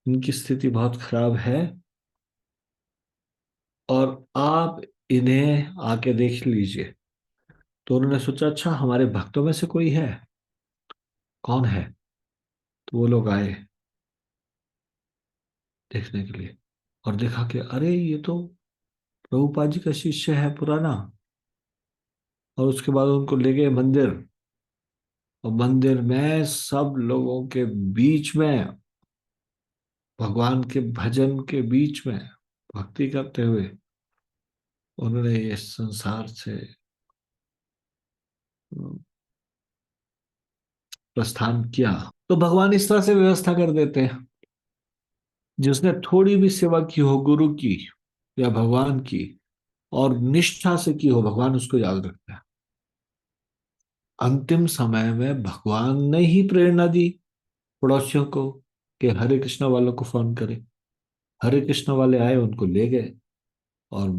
इनकी स्थिति बहुत खराब है और आप इन्हें आके देख लीजिए। तो उन्होंने सोचा अच्छा हमारे भक्तों में से कोई है, कौन है? तो वो लोग आए देखने के लिए, और देखा कि अरे ये तो प्रभुपाद जी का शिष्य है पुराना। और उसके बाद उनको ले गए मंदिर, और मंदिर में सब लोगों के बीच में, भगवान के भजन के बीच में भक्ति करते हुए उन्होंने इस संसार से प्रस्थान किया। तो भगवान इस तरह से व्यवस्था कर देते हैं, जिसने थोड़ी भी सेवा की हो गुरु की या भगवान की, और निष्ठा से की हो, भगवान उसको याद रखता है। अंतिम समय में भगवान ने ही प्रेरणा दी पड़ोसियों को कि हरे कृष्ण वालों को फोन करें। हरे कृष्ण वाले आए, उनको ले गए, और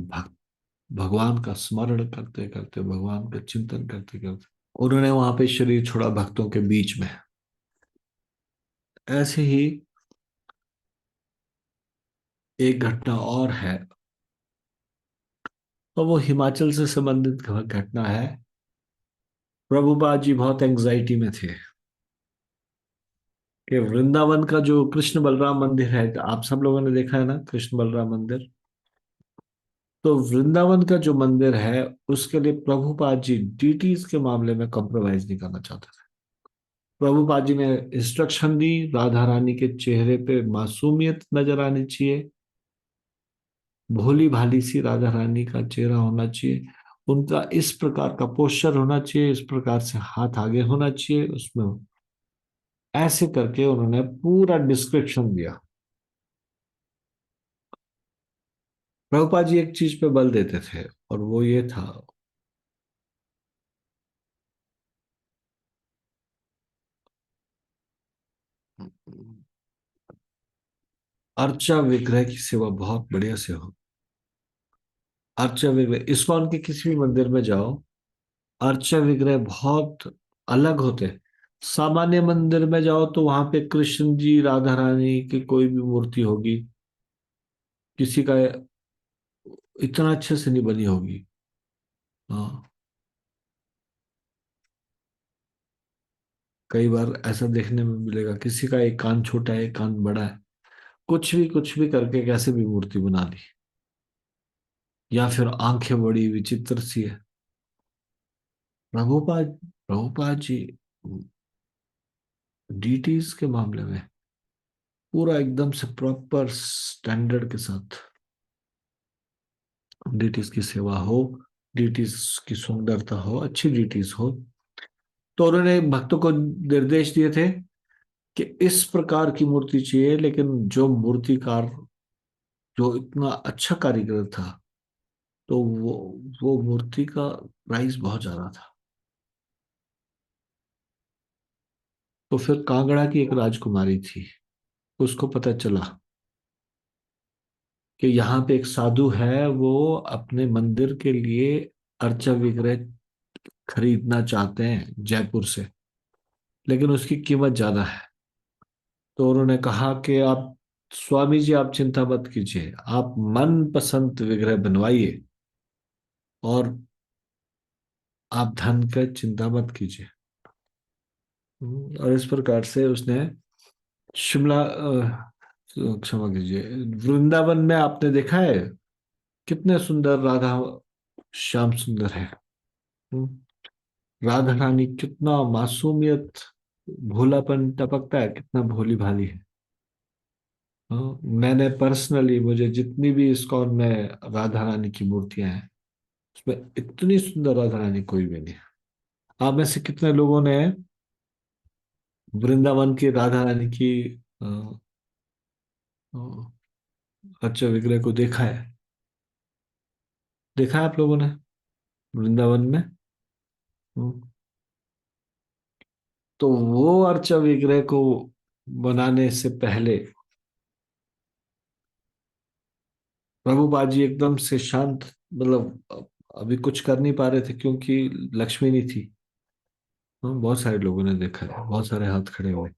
भगवान का स्मरण करते करते, भगवान का चिंतन करते करते उन्होंने वहां पे शरीर छोड़ा भक्तों के बीच में। ऐसे ही एक घटना और है, और वो हिमाचल से संबंधित घटना है। प्रभुपाद जी बहुत एंग्जाइटी में थे कि वृंदावन का जो कृष्ण बलराम मंदिर है, आप सब लोगों ने देखा है ना कृष्ण बलराम मंदिर। तो वृंदावन का जो मंदिर है उसके लिए प्रभुपाद जी डीटीज के मामले में कॉम्प्रोमाइज नहीं करना चाहते थे। प्रभुपाद जी ने इंस्ट्रक्शन दी, राधा रानी के चेहरे पे मासूमियत नजर आनी चाहिए, भोली भाली सी राधा रानी का चेहरा होना चाहिए, उनका इस प्रकार का पोस्चर होना चाहिए, इस प्रकार से हाथ आगे होना चाहिए उसमें। ऐसे करके उन्होंने पूरा डिस्क्रिप्शन दिया। प्रभुपाद जी एक चीज पे बल देते थे, और वो ये था, अर्चा विग्रह की सेवा बहुत बढ़िया से हो। अर्चा विग्रह इस्कॉन के किसी भी मंदिर में जाओ, अर्चा विग्रह बहुत अलग होते हैं। सामान्य मंदिर में जाओ तो वहां पे कृष्ण जी, राधा रानी की कोई भी मूर्ति होगी, किसी का इतना अच्छे से नहीं बनी होगी। हाँ, कई बार ऐसा देखने में मिलेगा, किसी का एक कान छोटा है, एक कान बड़ा है, कुछ भी करके कैसे भी मूर्ति बना ली। या फिर आंखें बड़ी विचित्र सी है। प्रभुपाद प्रभुपाद जी डीटीज के मामले में पूरा एकदम से प्रॉपर स्टैंडर्ड के साथ डीटीज की सेवा हो, डीटीज की सुंदरता हो, अच्छी डीटीज हो। तो उन्होंने भक्तों को निर्देश दिए थे कि इस प्रकार की मूर्ति चाहिए, लेकिन जो मूर्तिकार जो इतना अच्छा कारीगर था, तो वो मूर्ति का प्राइस बहुत ज्यादा था। तो फिर कांगड़ा की एक राजकुमारी थी, उसको पता चला कि यहाँ पे एक साधु है, वो अपने मंदिर के लिए अर्चा विग्रह खरीदना चाहते हैं जयपुर से, लेकिन उसकी कीमत ज्यादा है। तो उन्होंने कहा कि आप स्वामी जी, आप चिंता मत कीजिए, आप मन पसंद विग्रह बनवाइए और आप धन का चिंता मत कीजिए। और इस प्रकार से उसने शिमला क्षमा कीजिए, वृंदावन में आपने देखा है कितने सुंदर राधा श्याम सुंदर है। हम्म, राधा रानी कितना मासूमियत, भोलापन टपकता है, कितना भोली भाली है। मैंने पर्सनली, मुझे जितनी भी इस्कॉन में राधा रानी की मूर्तियां हैं, उसमें इतनी सुंदर राधा रानी कोई भी नहीं है। आप में से कितने लोगों ने वृंदावन की राधा रानी की अ, अ, अर्चा विग्रह को देखा है? देखा है आप लोगों ने वृंदावन में? हम्म, तो वो अर्चा विग्रह को बनाने से पहले प्रभुपाद जी एकदम से शांत, मतलब अभी कुछ कर नहीं पा रहे थे क्योंकि लक्ष्मी नहीं थी। बहुत सारे लोगों ने देखा है, बहुत सारे हाथ खड़े हुए।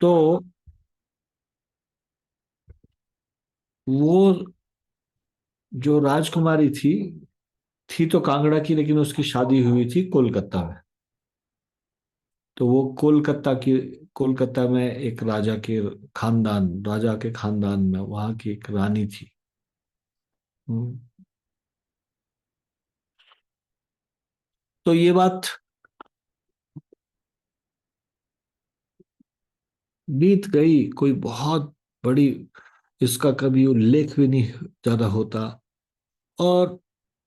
तो वो जो राजकुमारी थी तो कांगड़ा की, लेकिन उसकी शादी हुई थी कोलकाता में। तो वो कोलकाता में एक राजा के खानदान में वहां की एक रानी थी। हम्म, तो ये बात बीत गई, कोई बहुत बड़ी इसका कभी उल्लेख भी नहीं ज्यादा होता। और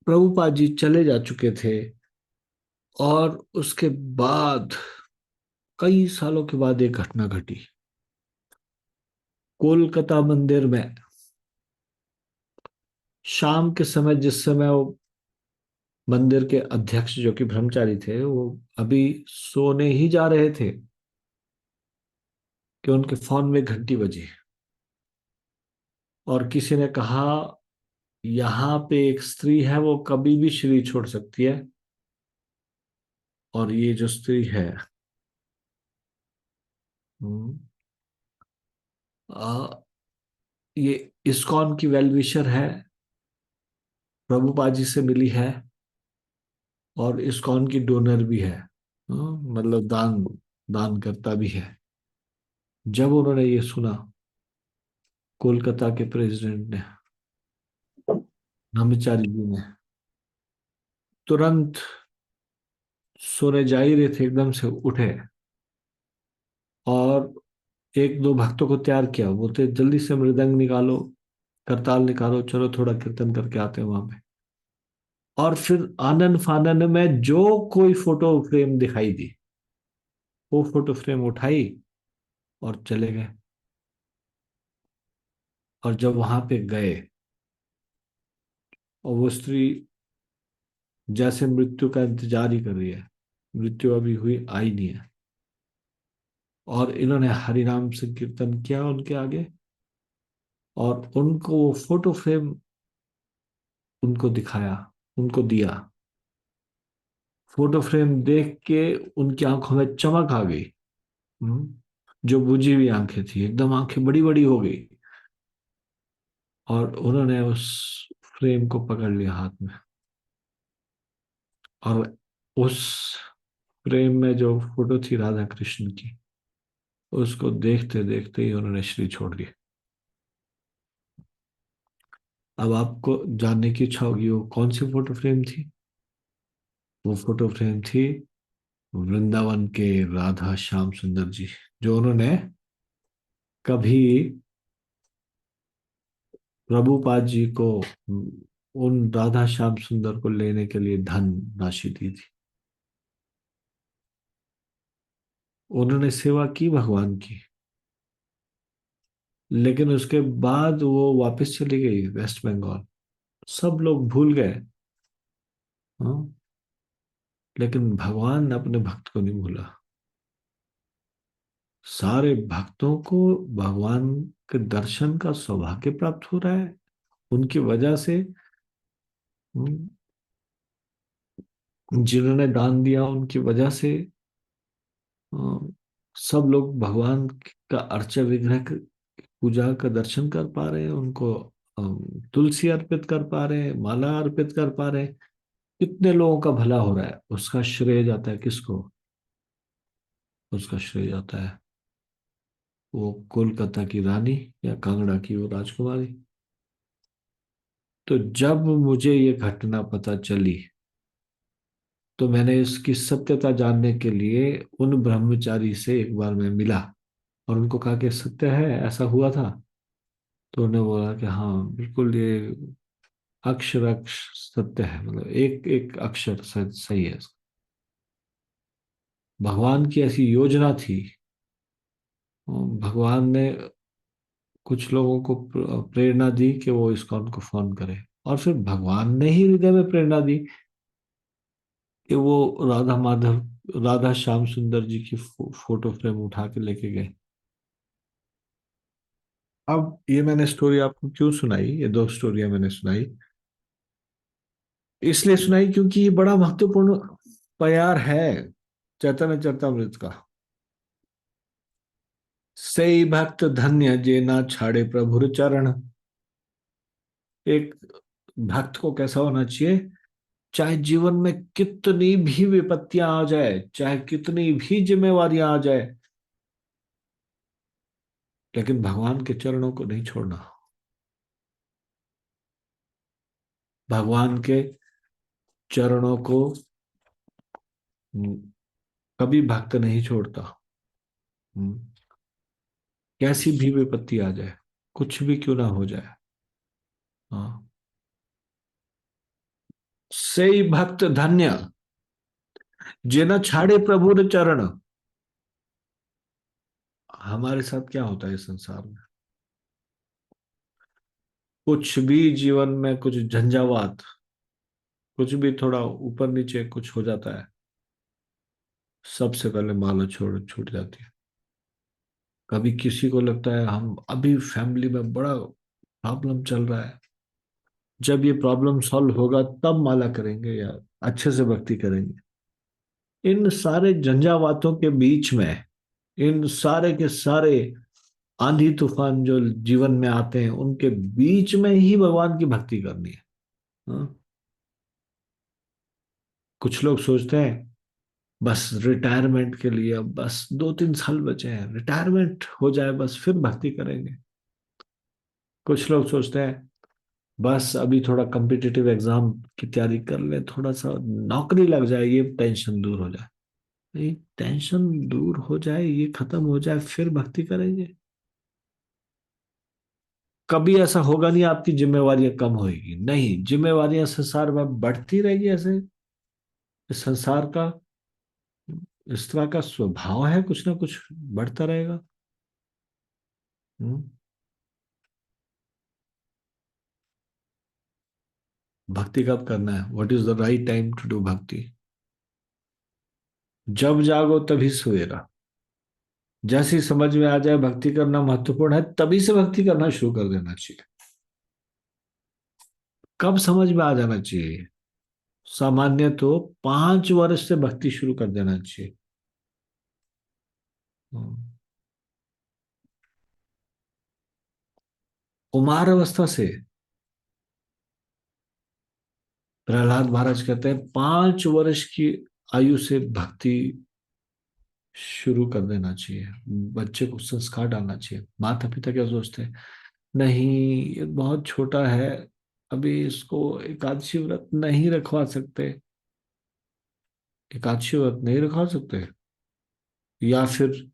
प्रभुपाद जी चले जा चुके थे, और उसके बाद कई सालों के बाद एक घटना घटी कोलकाता मंदिर में। शाम के समय, जिस समय वो मंदिर के अध्यक्ष जो कि ब्रह्मचारी थे, वो अभी सोने ही जा रहे थे कि उनके फोन में घंटी बजी, और किसी ने कहा यहाँ पे एक स्त्री है, वो कभी भी शरीर छोड़ सकती है, और ये जो स्त्री है, हम्म, आ, ये इस्कॉन की वेलविशर है, प्रभुपाद जी से मिली है, और इस्कॉन की डोनर भी है। मतलब दान दान करता भी है। जब उन्होंने ये सुना, कोलकाता के प्रेसिडेंट ने, ब्रह्मचारी जी ने, तुरंत सोने जा ही रहे थे, एकदम से उठे और एक दो भक्तों को तैयार किया, बोलते जल्दी से मृदंग निकालो, करताल निकालो, चलो थोड़ा कीर्तन करके आते हैं वहां पे। और फिर आनन फानन में जो कोई फोटो फ्रेम दिखाई दी, वो फोटो फ्रेम उठाई और चले गए। और जब वहां पे गए, और वो स्त्री जैसे मृत्यु का इंतजार ही कर रही है, मृत्यु अभी हुई आई नहीं है, और इन्होंने हरिनाम संकीर्तन किया उनके आगे, और उनको वो फोटो फ्रेम उनको दिखाया, उनको दिया। फोटो फ्रेम देख के उनकी आंखों में चमक आ गई। जो बुझी हुई आंखें थी एकदम आंखें बड़ी बड़ी हो गई, और उन्होंने उस फ्रेम को पकड़ लिया हाथ में, और उस फ्रेम में जो फोटो थी राधा कृष्ण की, उसको देखते देखते ही उन्होंने शरीर छोड़ दिया। अब आपको जानने की इच्छा होगी वो कौन सी फोटो फ्रेम थी। वो फोटो फ्रेम थी वृंदावन के राधा श्याम सुंदर जी, जो उन्होंने कभी प्रभुपाद जी को उन राधा श्याम सुंदर को लेने के लिए धन राशि दी थी। उन्होंने सेवा की भगवान की, लेकिन उसके बाद वो वापस चली गई वेस्ट बंगाल। सब लोग भूल गए। हाँ, लेकिन भगवान अपने भक्त को नहीं भूला। सारे भक्तों को भगवान के दर्शन का सौभाग्य प्राप्त हो रहा है उनकी वजह से। हम्म, जिन्होंने दान दिया उनकी वजह से अ, सब लोग भगवान का अर्चा विग्रह पूजा का दर्शन कर पा रहे हैं, उनको तुलसी अर्पित कर पा रहे हैं, माला अर्पित कर पा रहे हैं। कितने लोगों का भला हो रहा है। उसका श्रेय जाता है किसको। उसका श्रेय जाता है वो कोलकाता की रानी या कांगड़ा की वो राजकुमारी। तो जब मुझे ये घटना पता चली तो मैंने इसकी सत्यता जानने के लिए उन ब्रह्मचारी से एक बार मैं मिला और उनको कहा कि सत्य है ऐसा हुआ था। तो उन्होंने बोला कि हाँ बिल्कुल ये अक्षर अक्षर सत्य है, मतलब एक एक अक्षर सही है। भगवान की ऐसी योजना थी। भगवान ने कुछ लोगों को प्रेरणा दी कि वो इस्कॉन को फोन करे, और फिर भगवान ने ही हृदय में प्रेरणा दी कि वो राधा माधव राधा श्याम सुंदर जी की फोटो फ्रेम उठा के लेके गए। अब ये मैंने स्टोरी आपको क्यों सुनाई, ये दो स्टोरियां मैंने सुनाई इसलिए सुनाई क्योंकि ये बड़ा महत्वपूर्ण प्यार है चैतन्य चरितमृत का। सई भक्त धन्य जे ना छाड़े प्रभुर चरण। एक भक्त को कैसा होना चाहिए, चाहे जीवन में कितनी भी विपत्तियां आ जाए, चाहे कितनी भी जिम्मेवारियां आ जाए, लेकिन भगवान के चरणों को नहीं छोड़ना। भगवान के चरणों को कभी भक्त नहीं छोड़ता। हम्म, कैसी भी विपत्ति आ जाए, कुछ भी क्यों ना हो जाए। हाँ, सही भक्त धन्य जे न छाड़े प्रभु रे चरण। हमारे साथ क्या होता है इस संसार में, कुछ भी जीवन में कुछ झंझावात, कुछ भी थोड़ा ऊपर नीचे कुछ हो जाता है, सबसे पहले माला छोड़ छूट जाती है। कभी किसी को लगता है हम अभी फैमिली में बड़ा प्रॉब्लम चल रहा है, जब ये प्रॉब्लम सॉल्व होगा तब माला करेंगे या अच्छे से भक्ति करेंगे। इन सारे झंझावातों के बीच में, इन सारे के सारे आंधी तूफान जो जीवन में आते हैं उनके बीच में ही भगवान की भक्ति करनी है। हाँ? कुछ लोग सोचते हैं बस रिटायरमेंट के लिए अब बस 2-3 साल बचे हैं, रिटायरमेंट हो जाए बस फिर भक्ति करेंगे। कुछ लोग सोचते हैं बस अभी थोड़ा कम्पिटिटिव एग्जाम की तैयारी कर ले, थोड़ा सा नौकरी लग जाए, ये टेंशन दूर हो जाए। ये टेंशन दूर हो जाए, ये खत्म हो जाए, फिर भक्ति करेंगे। कभी ऐसा होगा नहीं आपकी जिम्मेवारियां कम होगी, नहीं, जिम्मेवारियां संसार में बढ़ती रहेगी। ऐसे इस संसार का इस तरह का स्वभाव है, कुछ ना कुछ बढ़ता रहेगा। हम्म। भक्ति कब करना है, what is the right time to do bhakti. जब जागो तभी सवेरा। जैसे ही समझ में आ जाए भक्ति करना महत्वपूर्ण है, तभी से भक्ति करना शुरू कर देना चाहिए। कब समझ में आ जाना चाहिए, सामान्य तो 5 वर्ष से भक्ति शुरू कर देना चाहिए। हम्म। कुमार अवस्था से, प्रहलाद महाराज कहते हैं 5 वर्ष की आयु से भक्ति शुरू कर देना चाहिए। बच्चे को संस्कार डालना चाहिए। माता पिता क्या सोचते हैं, नहीं ये बहुत छोटा है, अभी इसको एकादशी व्रत नहीं रखवा सकते। एकादशी व्रत नहीं रखवा सकते, या फिर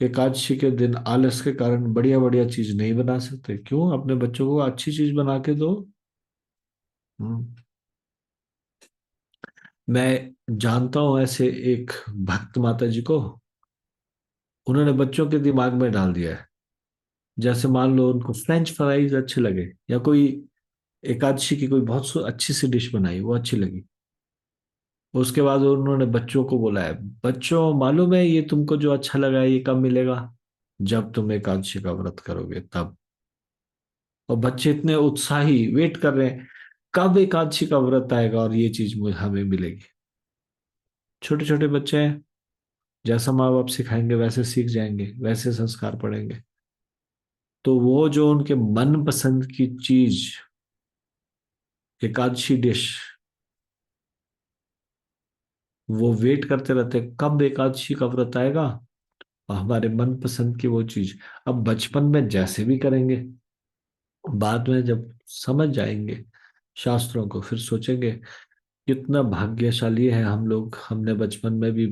एकादशी के दिन आलस के कारण बढ़िया बढ़िया चीज नहीं बना सकते। क्यों, अपने बच्चों को अच्छी चीज बना के दो। हम्म। मैं जानता हूं ऐसे एक भक्त माता जी को, उन्होंने बच्चों के दिमाग में डाल दिया है। जैसे मान लो उनको फ्रेंच फ्राइज अच्छे लगे, या कोई एकादशी की कोई बहुत अच्छी सी डिश बनाई, वो अच्छी लगी। उसके बाद उन्होंने बच्चों को बोला है, बच्चों मालूम है ये तुमको जो अच्छा लगा है ये कब मिलेगा, जब तुम एकादशी का व्रत करोगे तब। और बच्चे इतने उत्साही वेट कर रहे हैं, कब एकादशी का व्रत आएगा और ये चीज मुझे हमें मिलेगी। छोटे छोटे बच्चे हैं, जैसा माँ बाप सिखाएंगे वैसे सीख जाएंगे, वैसे संस्कार पड़ेंगे। तो वो जो उनके मन पसंद की चीज, एकादशी डिश, वो वेट करते रहते हैं कब एकादशी का व्रत आएगा और हमारे मन पसंद की वो चीज। अब बचपन में जैसे भी करेंगे, बाद में जब समझ जाएंगे शास्त्रों को, फिर सोचेंगे कितना भाग्यशाली है हम लोग, हमने बचपन में भी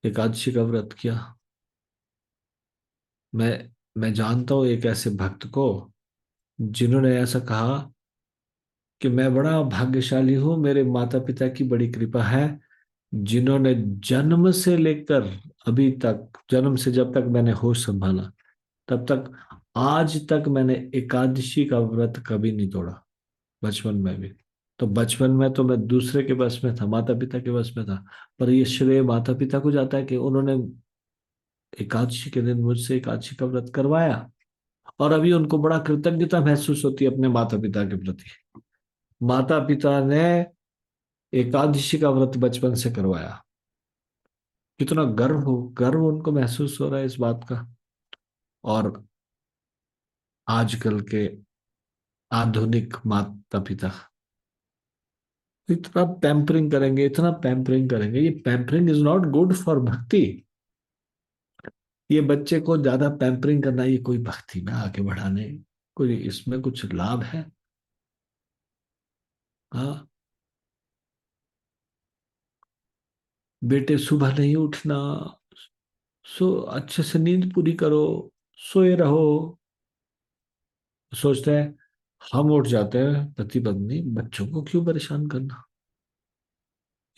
एकादशी का व्रत किया। मैं मैं जानता हूँ एक ऐसे भक्त को जिन्होंने ऐसा कहा कि मैं बड़ा भाग्यशाली हूँ, मेरे माता पिता की बड़ी कृपा है, जिन्होंने जन्म से लेकर अभी तक, जन्म से जब तक मैंने होश संभाला तब तक, आज तक मैंने एकादशी का व्रत कभी नहीं तोड़ा, बचपन में भी। तो बचपन में तो मैं दूसरे के बस में था, माता पिता के बस में था, पर ये श्रेय माता पिता को जाता है कि उन्होंने एकादशी के दिन मुझसे एकादशी का व्रत करवाया। और अभी उनको बड़ा कृतज्ञता महसूस होती है अपने माता पिता के प्रति। माता पिता ने एकादशी का व्रत बचपन से करवाया, कितना गर्व उनको महसूस हो रहा है इस बात का। और आजकल के आधुनिक माता पिता इतना पैम्परिंग करेंगे, इतना पैम्परिंग करेंगे, ये pampering is not good for भक्ति। ये बच्चे को ज्यादा पैम्परिंग करना, ये कोई भक्ति में आगे बढ़ाने, कोई इसमें कुछ लाभ है? हाँ, बेटे सुबह नहीं उठना, सो अच्छे से नींद पूरी करो, सोए रहो। सोचते हैं हम उठ जाते हैं पति पत्नी, बच्चों को क्यों परेशान करना।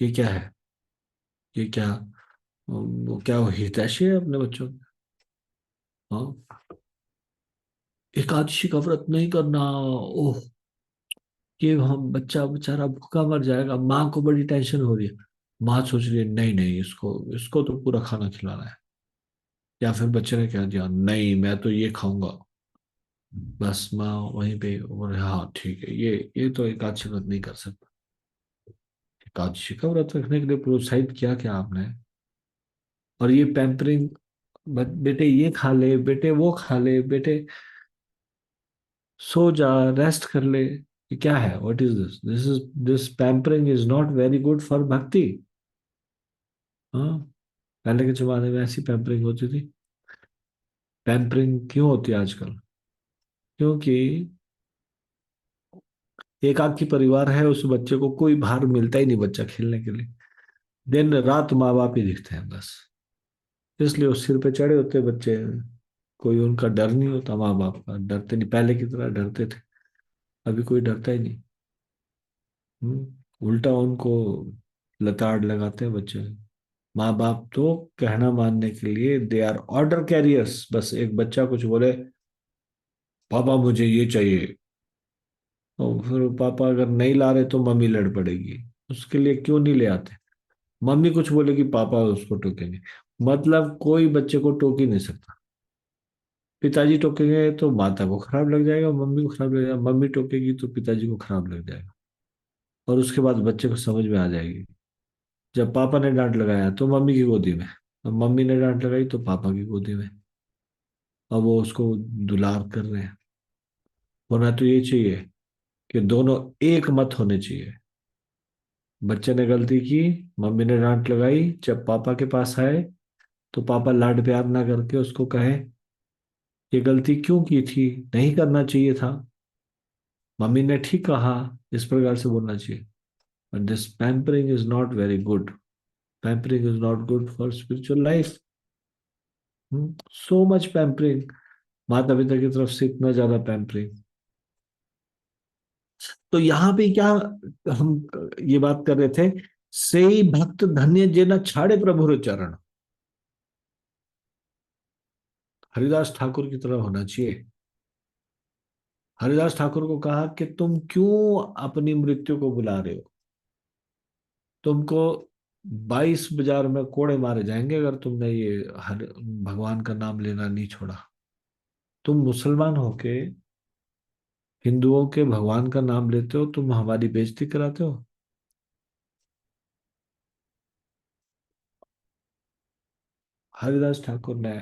ये क्या है, ये क्या, वो क्या वो हितैषी है अपने बच्चों के? हाँ, एकादशी का व्रत नहीं करना, ओह ये हम बच्चा बेचारा भूखा मर जाएगा, माँ को बड़ी टेंशन हो रही है। माँ सोच रही है नहीं नहीं, इसको इसको तो पूरा खाना खिलाना है। या फिर बच्चे ने कह दिया नहीं मैं तो ये खाऊंगा, बस माँ वहीं पे, और हाँ ठीक है, ये तो एकादशी व्रत नहीं कर सकता। एकादशी का व्रत रखने के लिए प्रोत्साहित किया क्या आपने? और ये पैम्परिंग, बेटे ये खा ले, बेटे वो खा ले, बेटे सो जा, रेस्ट कर ले, ये क्या है? What is this? This pampering is not very good for भक्ति। हाँ, पहले के जमाने में ऐसी पैम्परिंग होती थी। पैम्परिंग क्यों होती है आजकल? क्योंकि एक आध की परिवार है, उस बच्चे को कोई बाहर मिलता ही नहीं बच्चा खेलने के लिए, दिन रात माँ बाप ही दिखते हैं बस। इसलिए उस सिर पे चढ़े होते बच्चे, कोई उनका डर नहीं होता, माँ बाप का डरते नहीं, पहले की तरह डरते थे, अभी कोई डरता ही नहीं। उल्टा उनको लताड़ लगाते हैं बच्चे। माँ बाप तो कहना मानने के लिए दे आर ऑर्डर कैरियर्स, बस एक बच्चा कुछ बोले, पापा मुझे ये चाहिए, और फिर पापा अगर नहीं ला रहे तो मम्मी लड़ पड़ेगी उसके लिए, क्यों नहीं ले आते। मम्मी कुछ बोलेगी, पापा उसको टोकेंगे। मतलब कोई बच्चे को टोक ही नहीं सकता। पिताजी टोकेंगे तो माता को खराब लग जाएगा, मम्मी को खराब लगेगा, मम्मी टोकेगी तो पिताजी को खराब लग जाएगा। और उसके बाद बच्चे को समझ में आ जाएगी। जब पापा ने डांट लगाया तो मम्मी की गोदी में, और मम्मी ने डांट लगाई तो पापा की गोदी में, और वो उसको दुलार कर रहे हैं। होना तो ये चाहिए कि दोनों एक मत होने चाहिए। बच्चे ने गलती की, मम्मी ने डांट लगाई, जब पापा के पास आए तो पापा लाड प्यार ना करके उसको कहे ये गलती क्यों की थी, नहीं करना चाहिए था, मम्मी ने ठीक कहा, इस प्रकार से बोलना चाहिए। But this pampering is not very good. Pampering is not good for spiritual life. So much pampering, माता पिता की तरफ से इतना ज्यादा पैम्परिंग। तो यहाँ पे क्या हम ये बात कर रहे थे, से भक्त धन्य जे न छाड़े प्रभु रे चरण। हरिदास ठाकुर की तरह होना चाहिए। हरिदास ठाकुर को कहा कि तुम क्यों अपनी मृत्यु को बुला रहे हो, तुमको 22 बाजार में कोड़े मारे जाएंगे अगर तुमने ये हर भगवान का नाम लेना नहीं छोड़ा। तुम मुसलमान होके हिंदुओं के भगवान का नाम लेते हो, तुम हमारी बेइज्जती कराते हो। हरिदास ठाकुर ने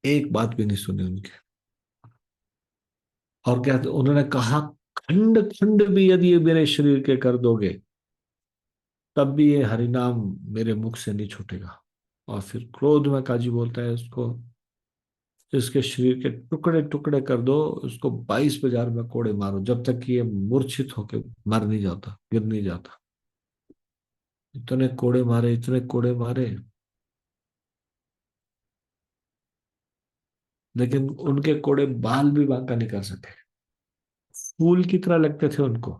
एक बात भी नहीं सुनी उनकी। और क्या उन्होंने कहा, खंड खंड भी यदि ये मेरे शरीर के कर दोगे तब भी ये हरिनाम मेरे मुख से नहीं छूटेगा। और फिर क्रोध में काजी बोलता है उसको, इसके शरीर के टुकड़े टुकड़े कर दो, उसको 22 बाजार में कोड़े मारो जब तक कि ये मूर्छित होके मर नहीं जाता, गिर नहीं जाता। इतने कोड़े मारे, इतने कोड़े मारे, लेकिन उनके कोड़े बाल भी बांका नहीं कर सके। फूल की तरह लगते थे उनको।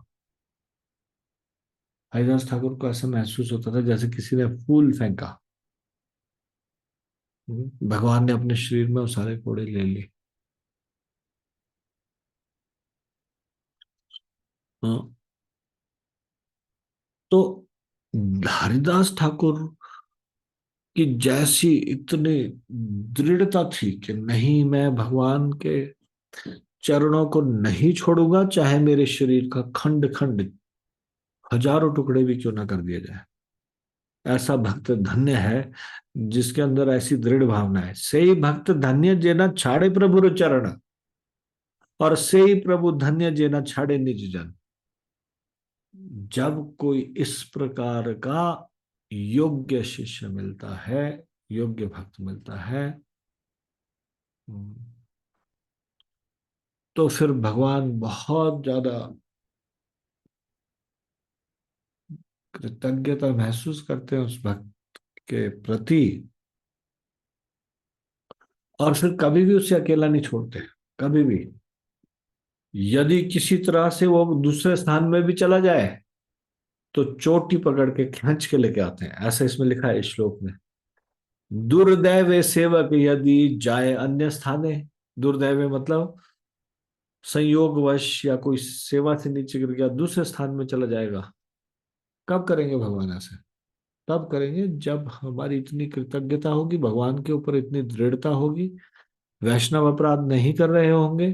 हरिदास ठाकुर को ऐसा महसूस होता था जैसे किसी ने फूल फेंका। भगवान ने अपने शरीर में वो सारे कोड़े ले लिए। हाँ, तो हरिदास ठाकुर की जैसी इतनी दृढ़ता थी कि नहीं, मैं भगवान के चरणों को नहीं छोड़ूंगा, चाहे मेरे शरीर का खंड खंड हजारों टुकड़े भी क्यों ना कर दिए जाए। ऐसा भक्त धन्य है जिसके अंदर ऐसी दृढ़ भावना है। से ही भक्त धन्य जेना छाड़े प्रभु रे चरण, और से ही प्रभु धन्य जेना छाड़े निज जन। जब कोई इस प्रकार का योग्य शिष्य मिलता है, योग्य भक्त मिलता है, तो फिर भगवान बहुत ज्यादा कृतज्ञता महसूस करते हैं उस भक्त के प्रति। और फिर कभी भी उसे अकेला नहीं छोड़ते, कभी भी। यदि किसी तरह से वो दूसरे स्थान में भी चला जाए तो चोटी पकड़ के खींच के लेके आते हैं, ऐसा इसमें लिखा है इस श्लोक में। दुर्दैव सेवक यदि जाए अन्य स्थाने। दुर्दैव मतलब संयोगवश या कोई सेवा से नीचे गिर गया, दूसरे स्थान में चला जाएगा। कब करेंगे भगवान ऐसे? तब करेंगे जब हमारी इतनी कृतज्ञता होगी, भगवान के ऊपर इतनी दृढ़ता होगी, वैष्णव अपराध नहीं कर रहे होंगे,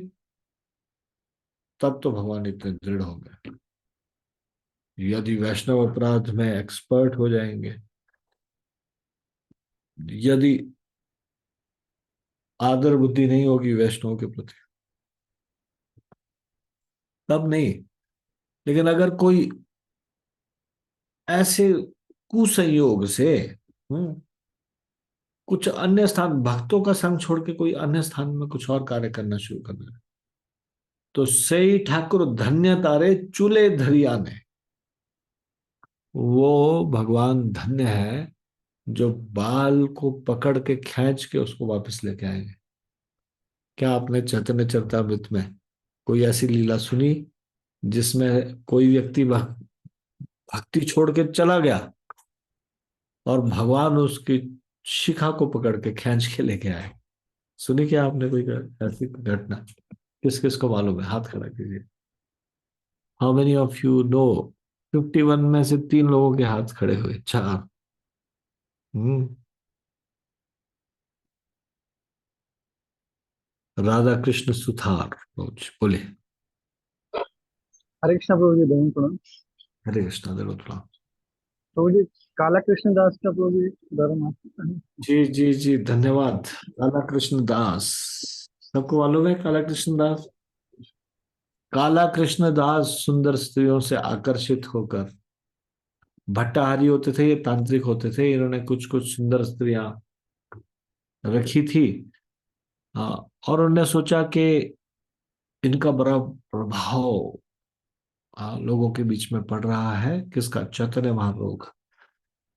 तब तो भगवान इतने दृढ़ होंगे। यदि वैष्णव अपराध में एक्सपर्ट हो जाएंगे, यदि आदर बुद्धि नहीं होगी वैष्णव के प्रति, तब नहीं। लेकिन अगर कोई ऐसे कुसंयोग से हम्म कुछ अन्य स्थान, भक्तों का संग छोड़ के कोई अन्य स्थान में कुछ और कार्य करना शुरू कर दे, तो सही ठाकुर धन्य तारे चूल्हे धरिया ने। वो भगवान धन्य है जो बाल को पकड़ के खींच के उसको वापस लेके आएंगे। क्या आपने चैतन्य चरितमृत में कोई ऐसी लीला सुनी जिसमें कोई व्यक्ति भक्ति छोड़ के चला गया और भगवान उसकी शिखा को पकड़ के खींच के लेके आए? सुनी क्या आपने कोई ऐसी घटना? किस किस को मालूम है, हाथ खड़ा कीजिए। How many of you know? 51 में से 3 लोगों के हाथ खड़े हुए, 4। हम्म। राधा कृष्ण सुथार बोले। हरे कृष्णा प्रभु जी, दंड प्रणाम। हरे कृष्णा देवोत्तम। प्रभु जी, काला कृष्ण दास का प्रभु जी उदाहरण आप सकते हैं? जी जी जी, धन्यवाद। काला कृष्ण दास, सबको मालूम है काला कृष्ण दास? काला कृष्ण दास सुंदर स्त्रियों से आकर्षित होकर, भट्टाहारी होते थे ये, तांत्रिक होते थे, इन्होंने कुछ कुछ सुंदर स्त्रियां रखी थी। हाँ, और उन्होंने सोचा कि इनका बड़ा प्रभाव लोगों के बीच में पड़ रहा है। किसका? चैतन्य महाप्रभु का।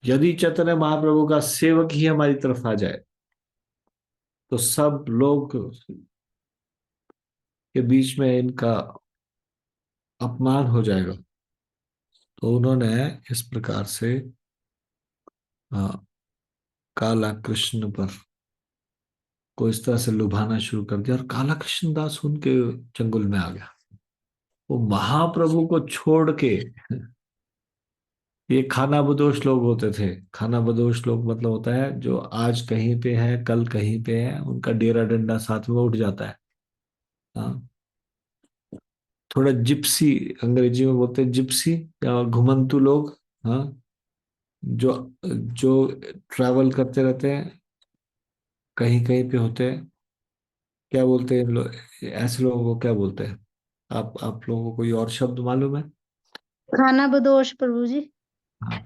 यदि चैतन्य महाप्रभु का सेवक ही हमारी तरफ आ जाए तो सब लोग के बीच में इनका अपमान हो जाएगा। तो उन्होंने इस प्रकार से काला कृष्ण पर को इस तरह से लुभाना शुरू कर दिया, और काला कृष्ण दास उनके चंगुल में आ गया। वो महाप्रभु को छोड़ के, ये खाना बदोश लोग होते थे। खाना बदोश लोग मतलब होता है जो आज कहीं पे है कल कहीं पे है, उनका डेरा डंडा साथ में उठ जाता है। हाँ, थोड़ा जिप्सी, अंग्रेजी में बोलते हैं जिप्सी, या घुमंतू लोग। हाँ, जो जो ट्रैवल करते रहते हैं, कहीं कहीं पे होते हैं। क्या बोलते हैं ऐसे लोगों को क्या बोलते हैं? आप लोगों को कोई और शब्द मालूम है? खाना बदोश प्रभु जी। हाँ,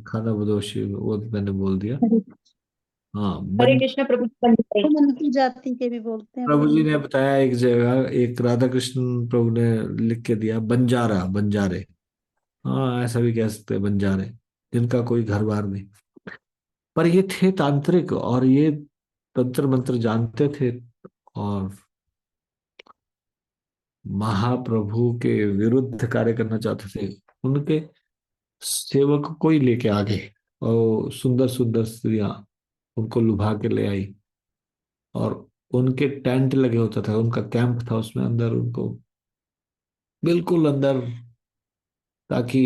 खाना बदोशी, वो तो मैंने बोल दिया। हरे हाँ, हरे कृष्ण प्रभु जी, पंडित मंत्री जाति के भी बोलते हैं प्रभु प्रभु जी जी। ने बताया एक जगह, एक राधा कृष्ण प्रभु ने लिख के दिया, बंजारा, बंजारे। हाँ, ऐसा भी कह सकते हैं, बंजारे, जिनका कोई घर बार नहीं। पर ये थे तांत्रिक, और ये तंत्र मंत्र जानते थे, और महाप्रभु के विरुद्ध कार्य करना चाहते थे। उनके सेवक को ही लेके आ गए, और सुंदर सुंदर स्त्रियां उनको लुभा के ले आई, और उनके टेंट लगे होता था, उनका कैंप था उसमें अंदर, उनको बिल्कुल अंदर, ताकि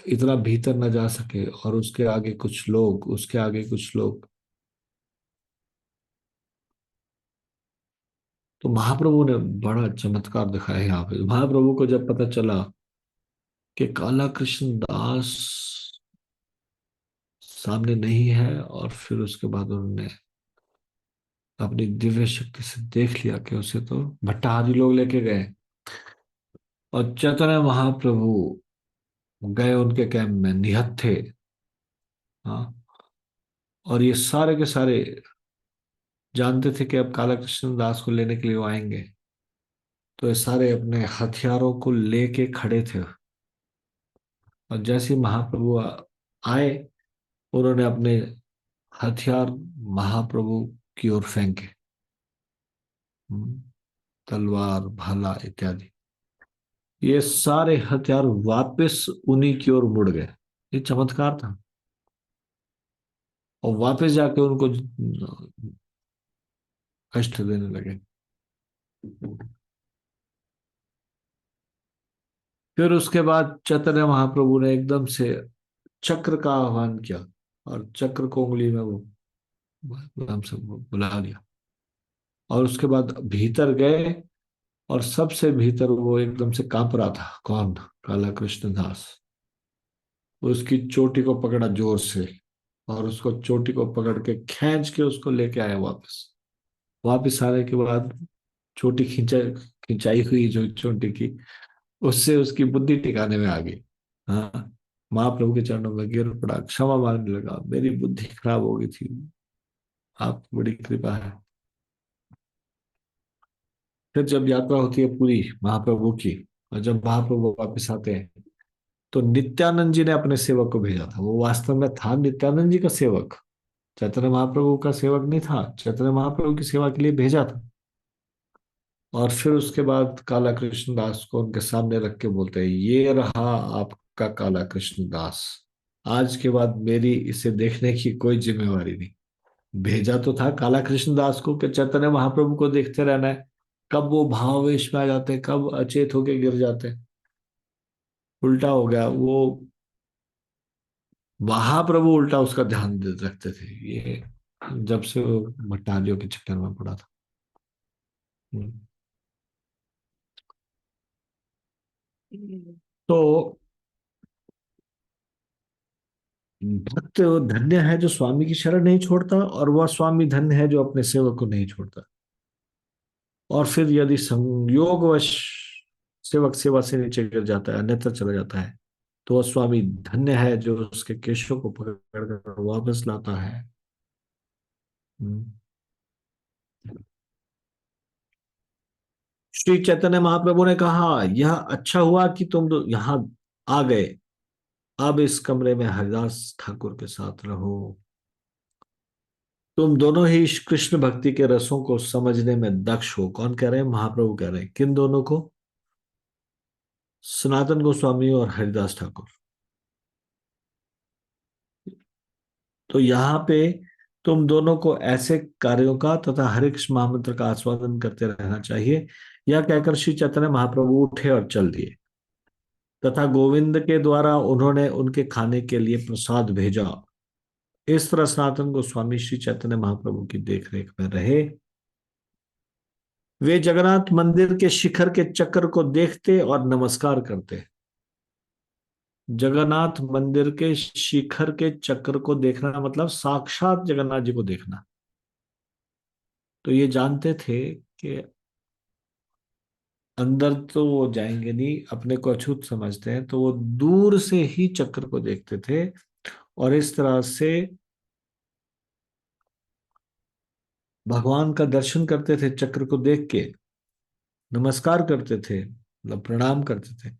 इतना भीतर न जा सके, और उसके आगे कुछ लोग, उसके आगे कुछ लोग। तो महाप्रभु ने बड़ा चमत्कार दिखाया यहाँ पे। महाप्रभु को जब पता चला कि काला कृष्ण दास सामने नहीं है, और फिर उसके बाद उन्होंने अपनी दिव्य शक्ति से देख लिया कि उसे तो भट्टाहारी लोग लेके गए, और चैतन्य महाप्रभु गए उनके कैंप में, निहत थे। हाँ, और ये सारे के सारे जानते थे कि अब काला कृष्ण दास को लेने के लिए वो आएंगे। तो ये सारे अपने हथियारों को लेके खड़े थे, और जैसे ही महाप्रभु आए, उन्होंने अपने हथियार महाप्रभु की ओर फेंके। हम्म, तलवार, भाला इत्यादि, ये सारे हथियार वापस उन्हीं की ओर मुड़ गए। ये चमत्कार था। और वापस जाके उनको कष्ट देने लगे। फिर उसके बाद चैतन्य महाप्रभु ने एकदम से चक्र का आह्वान किया, और चक्र को उंगली में वो एकदम से बुला लिया, और उसके बाद भीतर गए, और सबसे भीतर वो एकदम से कांप रहा था। कौन? काला कृष्ण दास। उसकी चोटी को पकड़ा जोर से, और उसको चोटी को पकड़ के खींच के उसको लेके आया वापस। वापस आने के बाद चोटी खिंचाई हुई जो चोटी की, उससे उसकी बुद्धि टिकाने में आ गई। हाँ, महाप्रभु के चरणों में गिर पड़ा, क्षमा मांगने लगा, मेरी बुद्धि खराब हो गई थी, आपकी बड़ी कृपा है। फिर जब यात्रा होती है पूरी महाप्रभु की, और जब महाप्रभु वापस आते हैं, तो नित्यानंद जी ने अपने सेवक को भेजा था। वो वास्तव में था नित्यानंद जी का सेवक, चैतन्य महाप्रभु का सेवक नहीं था। चैतन्य महाप्रभु की सेवा के लिए भेजा था। और फिर उसके बाद काला कृष्ण दास को उनके सामने रख के बोलते हैं, ये रहा आपका काला कृष्ण दास। आज के बाद मेरी इसे देखने की कोई जिम्मेवारी नहीं। भेजा तो था काला कृष्ण दास को कि चैतन्य महाप्रभु को देखते रहना है, कब वो भावावेश में आ जाते हैं, कब अचेत होके गिर जाते हैं। उल्टा हो गया वो, महाप्रभु उल्टा उसका ध्यान रखते थे। ये जब से वो भट्टारियों के चक्कर में पड़ा था। हम्म। तो भक्त धन्य है जो स्वामी की शरण नहीं छोड़ता, और वह स्वामी धन्य है जो अपने सेवक को नहीं छोड़ता। और फिर यदि संयोगवश सेवक सेवा से नीचे गिर जाता है, अन्यत्र चला जाता है, तो वह स्वामी धन्य है जो उसके केशों को पकड़कर वापस लाता है। हम्म। श्री चैतन्य महाप्रभु ने कहा, यह अच्छा हुआ कि तुम यहाँ आ गए। अब इस कमरे में हरिदास ठाकुर के साथ रहो। तुम दोनों ही इस कृष्ण भक्ति के रसों को समझने में दक्ष हो। कौन कह रहे हैं? महाप्रभु कह रहे हैं। किन दोनों को? सनातन गोस्वामी और हरिदास ठाकुर। तो यहाँ पे तुम दोनों को ऐसे कार्यों का तथा हरे कृष्ण महामंत्र का आस्वादन करते रहना चाहिए। यह कहकर श्री चैतन्य महाप्रभु उठे और चल दिए, तथा गोविंद के द्वारा उन्होंने उनके खाने के लिए प्रसाद भेजा। इस तरह सनातन गोस्वामी श्री चैतन्य महाप्रभु की देखरेख में रहे। वे जगन्नाथ मंदिर के शिखर के चक्र को देखते और नमस्कार करते। जगन्नाथ मंदिर के शिखर के चक्र को देखना मतलब साक्षात जगन्नाथ जी को देखना। तो ये जानते थे कि अंदर तो वो जाएंगे नहीं, अपने को अछूत समझते हैं, तो वो दूर से ही चक्र को देखते थे और इस तरह से भगवान का दर्शन करते थे। चक्र को देख के नमस्कार करते थे, मतलब प्रणाम करते थे।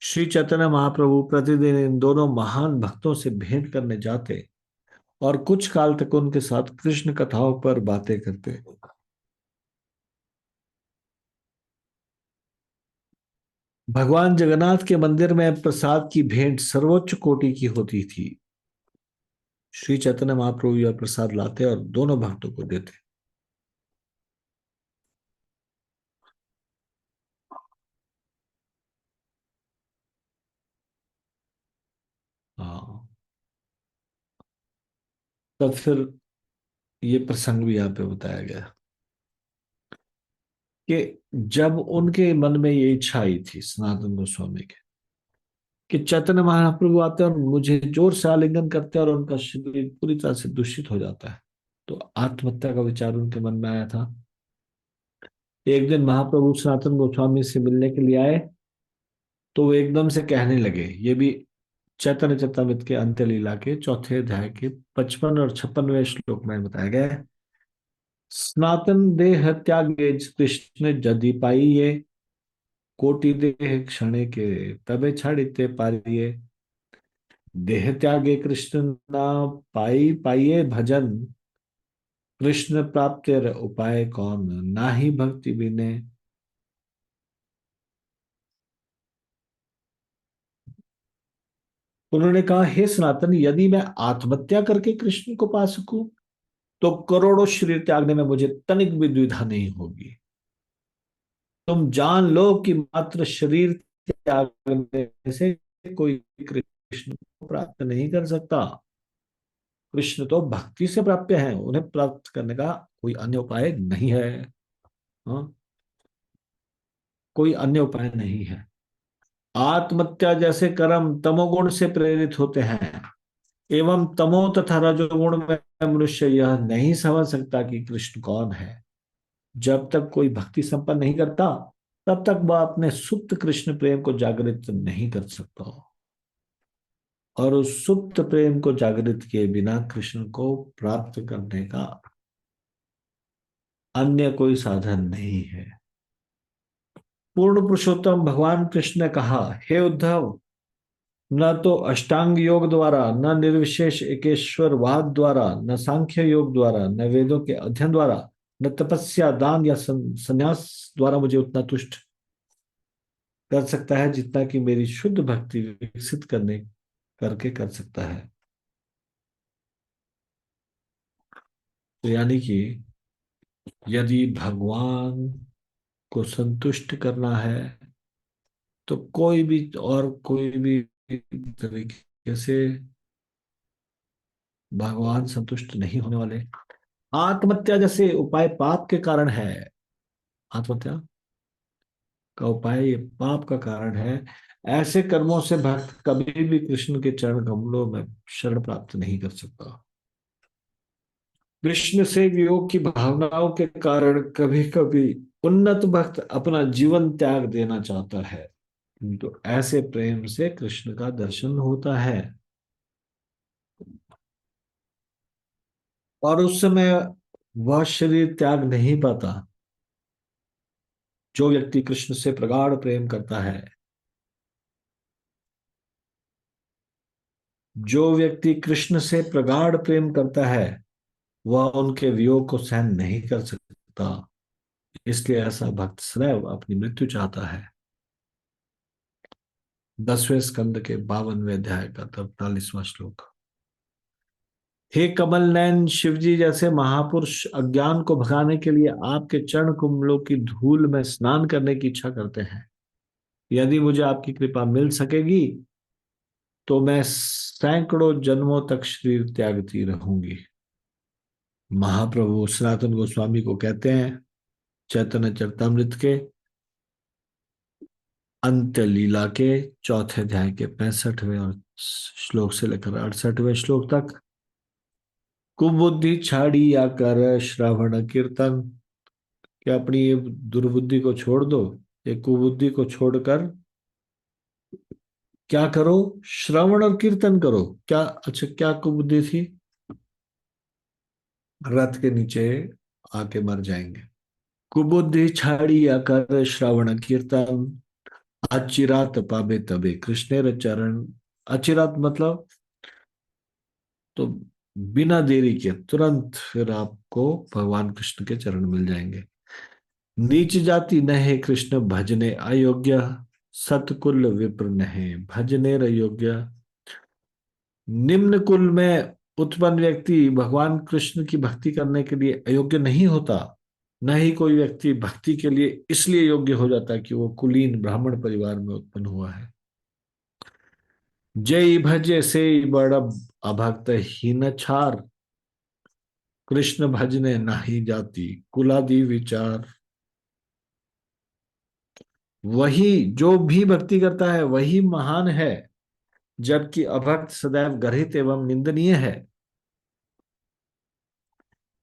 श्री चैतन्य महाप्रभु प्रतिदिन इन दोनों महान भक्तों से भेंट करने जाते और कुछ काल तक उनके साथ कृष्ण कथाओं पर बातें करते। भगवान जगन्नाथ के मंदिर में प्रसाद की भेंट सर्वोच्च कोटि की होती थी। श्री चैतन्य महाप्रभु यह प्रसाद लाते और दोनों भक्तों को देते। हाँ, तब फिर ये प्रसंग भी यहाँ पे बताया गया कि जब उनके मन में ये इच्छा आई थी सनातन गोस्वामी के कि चैतन्य महाप्रभु आते हैं और मुझे जोर से आलिंगन करते हैं और उनका शरीर पूरी तरह से दूषित हो जाता है, तो आत्महत्या का विचार उनके मन में आया था। एक दिन महाप्रभु सनातन गोस्वामी से मिलने के लिए आए, तो वो एकदम से कहने लगे। ये भी चैतन्य चरितमृत के अंत्य लीला के चौथे अध्याय के 55 और 56वें श्लोक में बताया गया है। सनातन देह त्यागे कृष्ण जदि पाइये, कोटि देह क्षण के तबे छाड़िते पारिये। देह त्यागे कृष्ण ना पाई पाइये भजन, कृष्ण प्राप्तिर उपाय कौन नाही भक्ति बिने। उन्होंने कहा, हे सनातन, यदि मैं आत्महत्या करके कृष्ण को पा सकूं तो करोड़ों शरीर त्यागने में मुझे तनिक भी द्विधा नहीं होगी। तुम जान लो कि मात्र शरीर त्यागने से कोई कृष्ण को प्राप्त नहीं कर सकता। कृष्ण तो भक्ति से प्राप्य हैं, उन्हें प्राप्त करने का कोई अन्य उपाय नहीं है। हाँ? कोई अन्य उपाय नहीं है। आत्महत्या जैसे कर्म तमोगुण से प्रेरित होते हैं, एवं तमो तथा रजोगुण में मनुष्य यह नहीं समझ सकता कि कृष्ण कौन है। जब तक कोई भक्ति संपन्न नहीं करता, तब तक वह अपने सुप्त कृष्ण प्रेम को जागृत नहीं कर सकता, और उस सुप्त प्रेम को जागृत किए बिना कृष्ण को प्राप्त करने का अन्य कोई साधन नहीं है। पूर्ण पुरुषोत्तम भगवान कृष्ण ने कहा, हे उद्धव, न तो अष्टांग योग द्वारा, न निर्विशेष एकेश्वरवाद द्वारा, न सांख्य योग द्वारा, न वेदों के अध्ययन द्वारा, न तपस्या दान या संन्यास द्वारा मुझे उतना तुष्ट कर सकता है जितना कि मेरी शुद्ध भक्ति विकसित करने करके कर सकता है। तो यानी कि यदि भगवान को संतुष्ट करना है तो कोई भी और कोई भी तरीके से भगवान संतुष्ट नहीं होने वाले। आत्महत्या जैसे उपाय पाप के कारण है। आत्महत्या का उपाय ये पाप का कारण है, ऐसे कर्मों से भक्त कभी भी कृष्ण के चरण कमलों में शरण प्राप्त नहीं कर सकता। कृष्ण से वियोग की भावनाओं के कारण कभी कभी उन्नत भक्त अपना जीवन त्याग देना चाहता है, तो ऐसे प्रेम से कृष्ण का दर्शन होता है और उस समय वह शरीर त्याग नहीं पाता। जो व्यक्ति कृष्ण से प्रगाढ़ प्रेम करता है, जो व्यक्ति कृष्ण से प्रगाढ़ प्रेम करता है, वह उनके वियोग को सहन नहीं कर सकता। इसलिए ऐसा भक्त सदैव अपनी मृत्यु चाहता है। 10वें स्कंद के 52वें अध्याय का 43वां श्लोक। हे कमल नयन शिवजी जैसे महापुरुष अज्ञान को भगाने के लिए आपके चरण कमलों की धूल में स्नान करने की इच्छा करते हैं। यदि मुझे आपकी कृपा मिल सकेगी तो मैं सैकड़ों जन्मों तक शरीर त्यागती रहूंगी। महाप्रभु सनातन गोस्वामी को कहते हैं चैतन्य चरितमृत के अंत्य लीला के चौथे अध्याय के 65वें और श्लोक से लेकर 68वें श्लोक तक, कुबुद्धि छाड़ी या कर श्रवण कीर्तन, कि अपनी ये दुर्बुद्धि को छोड़ दो, ये कुबुद्धि को छोड़कर क्या करो, श्रवण और कीर्तन करो। क्या अच्छा, क्या कुबुद्धि थी? रथ के नीचे आके मर जाएंगे। कुबुद्धि छाड़ी या कर श्रवण कीर्तन, अचिरात पावे तबे कृष्णेर चरण। अचिरात मतलब तो बिना देरी के तुरंत फिर आपको भगवान कृष्ण के चरण मिल जाएंगे। नीच जाति नहे कृष्ण भजने अयोग्य, सतकुल विप्र नहे भजने योग्य। निम्न कुल में उत्पन्न व्यक्ति भगवान कृष्ण की भक्ति करने के लिए अयोग्य नहीं होता। न ही कोई व्यक्ति भक्ति के लिए इसलिए योग्य हो जाता है कि वो कुलीन ब्राह्मण परिवार में उत्पन्न हुआ है। जय भजे से बड़ अभक्त हीन छार, कृष्ण भजने नाही जाति कुलादि विचार। वही जो भी भक्ति करता है वही महान है, जबकि अभक्त सदैव गर्हित एवं निंदनीय है।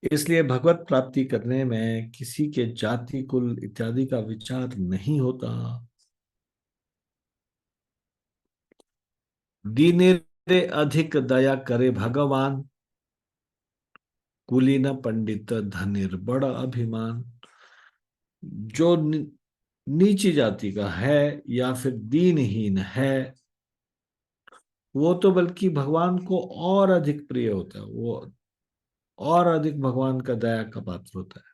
इसलिए भगवत प्राप्ति करने में किसी के जाति कुल इत्यादि का विचार नहीं होता। दीनेरे अधिक दया करे भगवान, कुलीन पंडित धनिर बड़ा अभिमान। जो नीची जाति का है या फिर दीनहीन है, वो तो बल्कि भगवान को और अधिक प्रिय होता है, वो और अधिक भगवान का दया का पात्र होता है।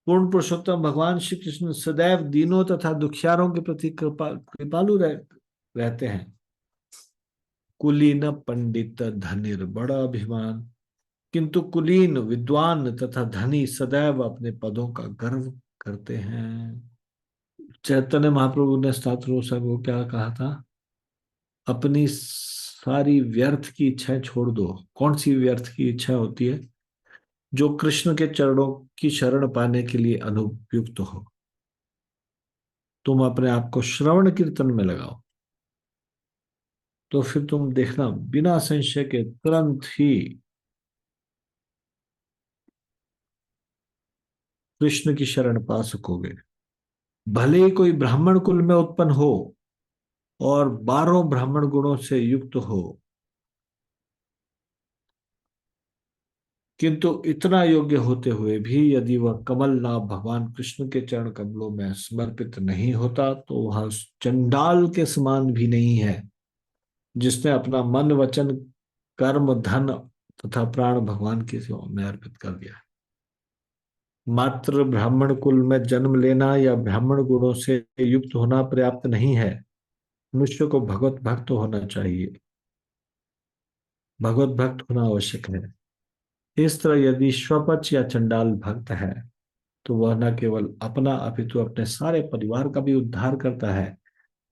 पूर्ण पुरुषोत्तम भगवान श्री कृष्ण सदैव दीनों तथा दुखियारों के प्रति कृपालु रहते हैं। कुलीन पंडित धनिर बड़ा अभिमान, किंतु कुलीन विद्वान तथा धनी सदैव अपने पदों का गर्व करते हैं। चैतन्य महाप्रभु ने शास्त्रों से वो क्या कहा था? अपनी सारी व्यर्थ की इच्छाएं छोड़ दो। कौन सी व्यर्थ की इच्छा होती है? जो कृष्ण के चरणों की शरण पाने के लिए अनुपयुक्त हो। तुम अपने आप को श्रवण कीर्तन में लगाओ, तो फिर तुम देखना बिना संशय के तुरंत ही कृष्ण की शरण पा सकोगे। भले ही कोई ब्राह्मण कुल में उत्पन्न हो और 12 ब्राह्मण गुणों से युक्त हो, किंतु इतना योग्य होते हुए भी यदि वह कमल नाभ भगवान कृष्ण के चरण कमलों में समर्पित नहीं होता, तो वह चंडाल के समान भी नहीं है, जिसने अपना मन वचन कर्म धन तथा प्राण भगवान की सेवा में अर्पित कर दिया। मात्र ब्राह्मण कुल में जन्म लेना या ब्राह्मण गुणों से युक्त होना पर्याप्त नहीं है। मनुष्य को भगवत भक्त होना चाहिए, भगवत भक्त होना आवश्यक है। इस तरह यदि स्वपच या चंडाल भक्त है, तो वह न केवल अपना अपितु अपने सारे परिवार का भी उद्धार करता है।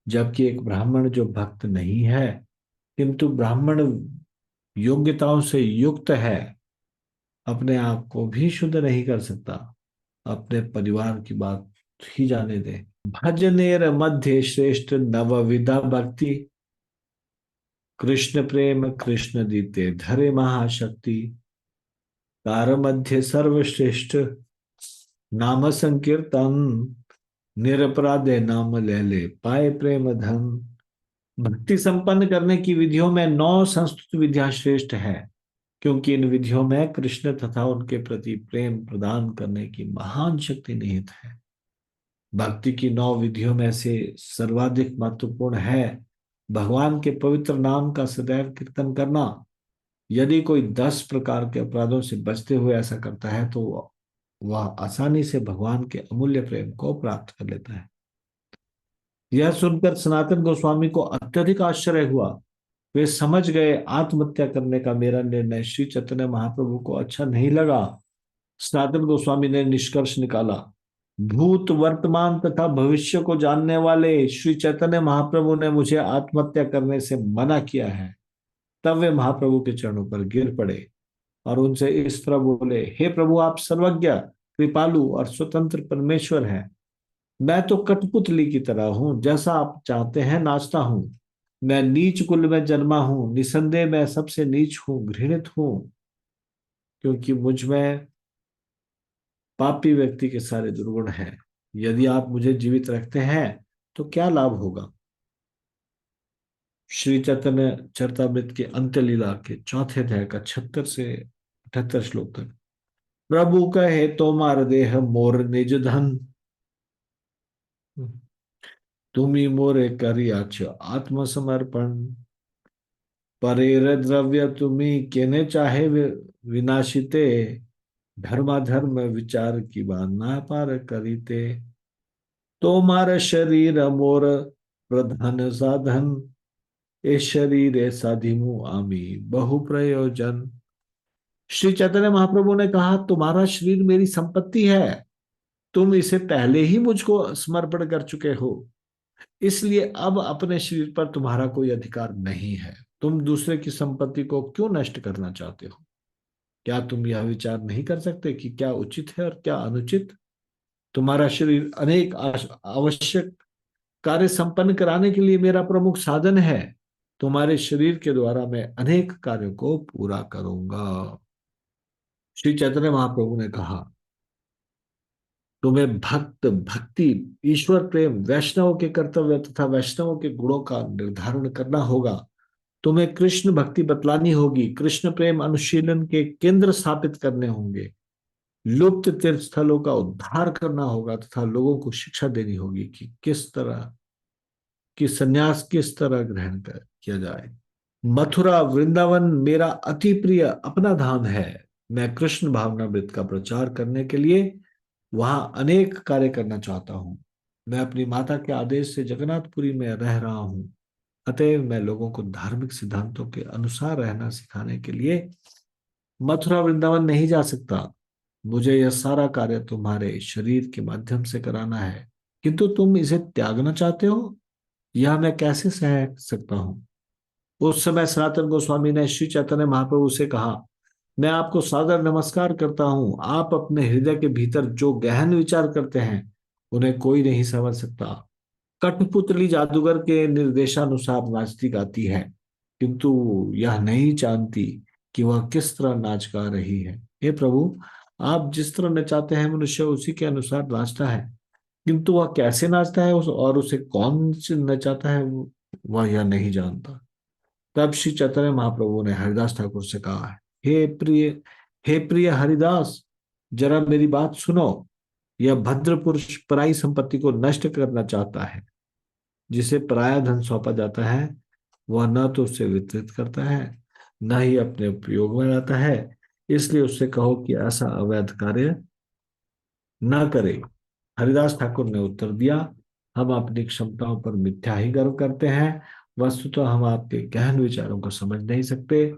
जबकि एक ब्राह्मण जो भक्त नहीं है किंतु ब्राह्मण योग्यताओं से युक्त है, अपने आप को भी शुद्ध नहीं कर सकता, अपने परिवार की बात ही जाने दे। भजनेर मध्य श्रेष्ठ नवविधा भक्ति, कृष्ण प्रेम कृष्ण दीते धरे महाशक्ति, कार मध्य सर्वश्रेष्ठ नाम संकीर्तन, निरपराधे नाम ले ले पाए प्रेम धन। भक्ति संपन्न करने की विधियों में 9 संस्कृत विधियां श्रेष्ठ है, क्योंकि इन विधियों में कृष्ण तथा उनके प्रति प्रेम प्रदान करने की महान शक्ति निहित है। भक्ति की 9 विधियों में से सर्वाधिक महत्वपूर्ण है भगवान के पवित्र नाम का सदैव कीर्तन करना। यदि कोई 10 प्रकार के अपराधों से बचते हुए ऐसा करता है तो वह आसानी से भगवान के अमूल्य प्रेम को प्राप्त कर लेता है। यह सुनकर सनातन गोस्वामी को अत्यधिक आश्चर्य हुआ। वे समझ गए आत्महत्या करने का मेरा निर्णय श्री चैतन्य महाप्रभु को अच्छा नहीं लगा। सनातन गोस्वामी ने निष्कर्ष निकाला, भूत वर्तमान तथा भविष्य को जानने वाले श्री चैतन्य महाप्रभु ने मुझे आत्महत्या करने से मना किया है। तब वे महाप्रभु के चरणों पर गिर पड़े और उनसे इस तरह बोले, हे प्रभु, आप सर्वज्ञ, कृपालु और स्वतंत्र परमेश्वर हैं। मैं तो कठपुतली की तरह हूं, जैसा आप चाहते हैं नाचता हूं। मैं नीच कुल में जन्मा हूं, निसंदेह मैं सबसे नीच हूं, घृणित हूं, क्योंकि मुझ में पापी व्यक्ति के सारे दुर्गुण हैं। यदि आप मुझे जीवित रखते हैं तो क्या लाभ होगा। श्री चैतन्य चरितामृत के अंत्य लीला के 4थे अध्याय का 76 से 78 श्लोक तक। प्रभु कहे तोमार देह मोर निज धन, तुम्ही मोरे करियाच आत्मसमर्पण, परेर द्रव्य तुम्ही केने चाहे विनाशिते, धर्माधर्म विचार की बात ना पार करीते, तोमार शरीर मोर प्रधान साधन, ए शरीर साधिमु आमी बहु प्रयोजन। श्री चैतन्य महाप्रभु ने कहा, तुम्हारा शरीर मेरी संपत्ति है, तुम इसे पहले ही मुझको समर्पण कर चुके हो, इसलिए अब अपने शरीर पर तुम्हारा कोई अधिकार नहीं है। तुम दूसरे की संपत्ति को क्यों नष्ट करना चाहते हो। क्या तुम यह विचार नहीं कर सकते कि क्या उचित है और क्या अनुचित। तुम्हारा शरीर अनेक आवश्यक कार्य संपन्न कराने के लिए मेरा प्रमुख साधन है। तुम्हारे शरीर के द्वारा मैं अनेक कार्यों को पूरा करूंगा। श्री चैतन्य महाप्रभु ने कहा, तुम्हें भक्त, भक्ति, ईश्वर प्रेम, वैष्णवों के कर्तव्य तथा वैष्णवों के गुणों का निर्धारण करना होगा। तुम्हें कृष्ण भक्ति बतलानी होगी, कृष्ण प्रेम अनुशीलन के केंद्र स्थापित करने होंगे, लुप्त तीर्थ स्थलों का उद्धार करना होगा तथा लोगों को शिक्षा देनी होगी कि किस तरह कि संन्यास किस तरह ग्रहण किया जाए। मथुरा वृंदावन मेरा अति प्रिय अपना धाम है। मैं कृष्ण भावनामृत का प्रचार करने के लिए वहां अनेक कार्य करना चाहता हूं। मैं अपनी माता के आदेश से जगन्नाथपुरी में रह रहा हूं, अतएव मैं लोगों को धार्मिक सिद्धांतों के अनुसार रहना सिखाने के लिए मथुरा वृंदावन नहीं जा सकता। मुझे यह सारा कार्य तुम्हारे शरीर के माध्यम से कराना है, किंतु तुम इसे त्यागना चाहते हो, यह मैं कैसे सह सकता हूं। उस समय सनातन गोस्वामी ने श्री चैतन्य महाप्रभु से कहा, मैं आपको सादर नमस्कार करता हूं। आप अपने हृदय के भीतर जो गहन विचार करते हैं उन्हें कोई नहीं समझ सकता। कठपुतली जादूगर के निर्देशानुसार नाचती गाती है, किंतु यह नहीं जानती कि वह किस तरह नाच गा रही है। हे प्रभु, आप जिस तरह नचाते हैं मनुष्य उसी के अनुसार नाचता है, किंतु वह कैसे नाचता है और उसे कौन से नचाता है वह यह नहीं जानता। तब श्री चैतन्य महाप्रभु ने हरिदास ठाकुर से कहा, हे प्रिय हरिदास, जरा मेरी बात सुनो। यह भद्र पुरुष पराई संपत्ति को नष्ट करना चाहता है। जिसे पराया धन सौंपा जाता है वह न तो उसे वितरित करता है न ही अपने उपयोग में लाता है, इसलिए उससे कहो कि ऐसा अवैध कार्य न करे। हरिदास ठाकुर ने उत्तर दिया, हम अपनी क्षमताओं पर मिथ्या ही गर्व करते हैं, वस्तुतः हम आपके गहन विचारों को समझ नहीं सकते।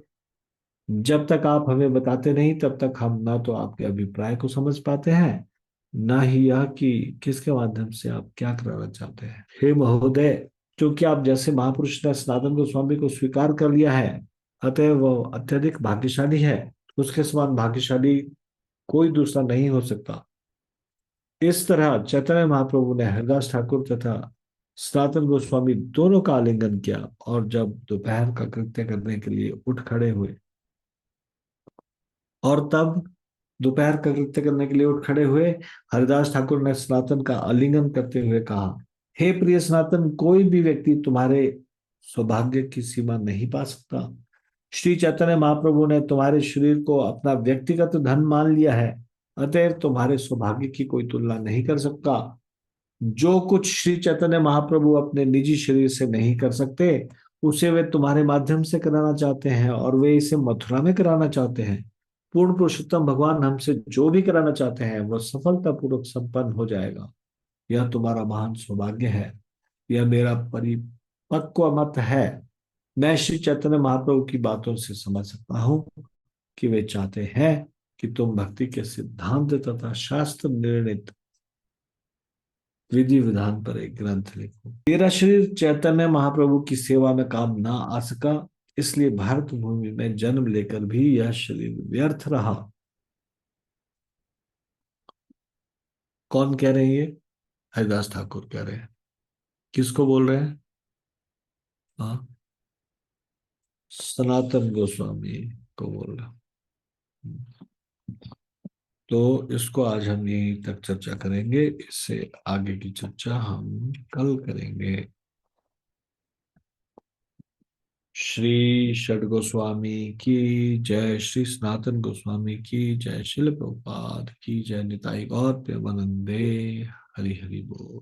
जब तक आप हमें बताते नहीं तब तक हम ना तो आपके अभिप्राय को समझ पाते हैं न ही यह कि किसके माध्यम से आप क्या कराना चाहते हैं। हे महोदय, क्योंकि आप जैसे महापुरुष ने सनातन गोस्वामी को स्वीकार कर लिया है, अतः वह अत्यधिक भाग्यशाली है। उसके समान भाग्यशाली कोई दूसरा नहीं हो सकता। इस तरह चैतन्य महाप्रभु ने हरिदास ठाकुर तथा सनातन गोस्वामी दोनों का आलिंगन किया, और जब दोपहर का कृत्य करने के लिए उठ खड़े हुए हरिदास ठाकुर ने सनातन का आलिंगन करते हुए कहा, हे प्रिय सनातन, कोई भी व्यक्ति तुम्हारे सौभाग्य की सीमा नहीं पा सकता। श्री चैतन्य महाप्रभु ने तुम्हारे शरीर को अपना व्यक्तिगत धन मान लिया है, अतएव तुम्हारे सौभाग्य की कोई तुलना नहीं कर सकता। जो कुछ श्री चैतन्य महाप्रभु अपने निजी शरीर से नहीं कर सकते, उसे वे तुम्हारे माध्यम से कराना चाहते हैं, और वे इसे मथुरा में कराना चाहते हैं। पूर्ण पुरुषोत्तम भगवान हमसे जो भी कराना चाहते हैं वह सफलतापूर्वक संपन्न हो जाएगा। यह तुम्हारा महान सौभाग्य है। यह मेरा परिपक्व मत है। मैं श्री चैतन्य महाप्रभु की बातों से समझ सकता हूँ कि वे चाहते हैं कि तुम भक्ति के सिद्धांत तथा शास्त्र निर्णित विधि विधान पर एक ग्रंथ लिखो। तेरा शरीर चैतन्य महाप्रभु की सेवा में काम ना आ सका, इसलिए भारत भूमि में जन्म लेकर भी यह शरीर व्यर्थ रहा। कौन कह रहे हैं ये? हरिदास ठाकुर कह रहे हैं। किसको बोल रहे हैं? हाँ, सनातन गोस्वामी को बोल रहे हैं। तो इसको आज हम यहीं तक चर्चा करेंगे। इससे आगे की चर्चा हम कल करेंगे। श्री षड गोस्वामी की जय, श्री सनातन गोस्वामी की जय, शिल प्रभुपाद की जय, निताई गौर प्रेमानंदे, हरि हरि बोल।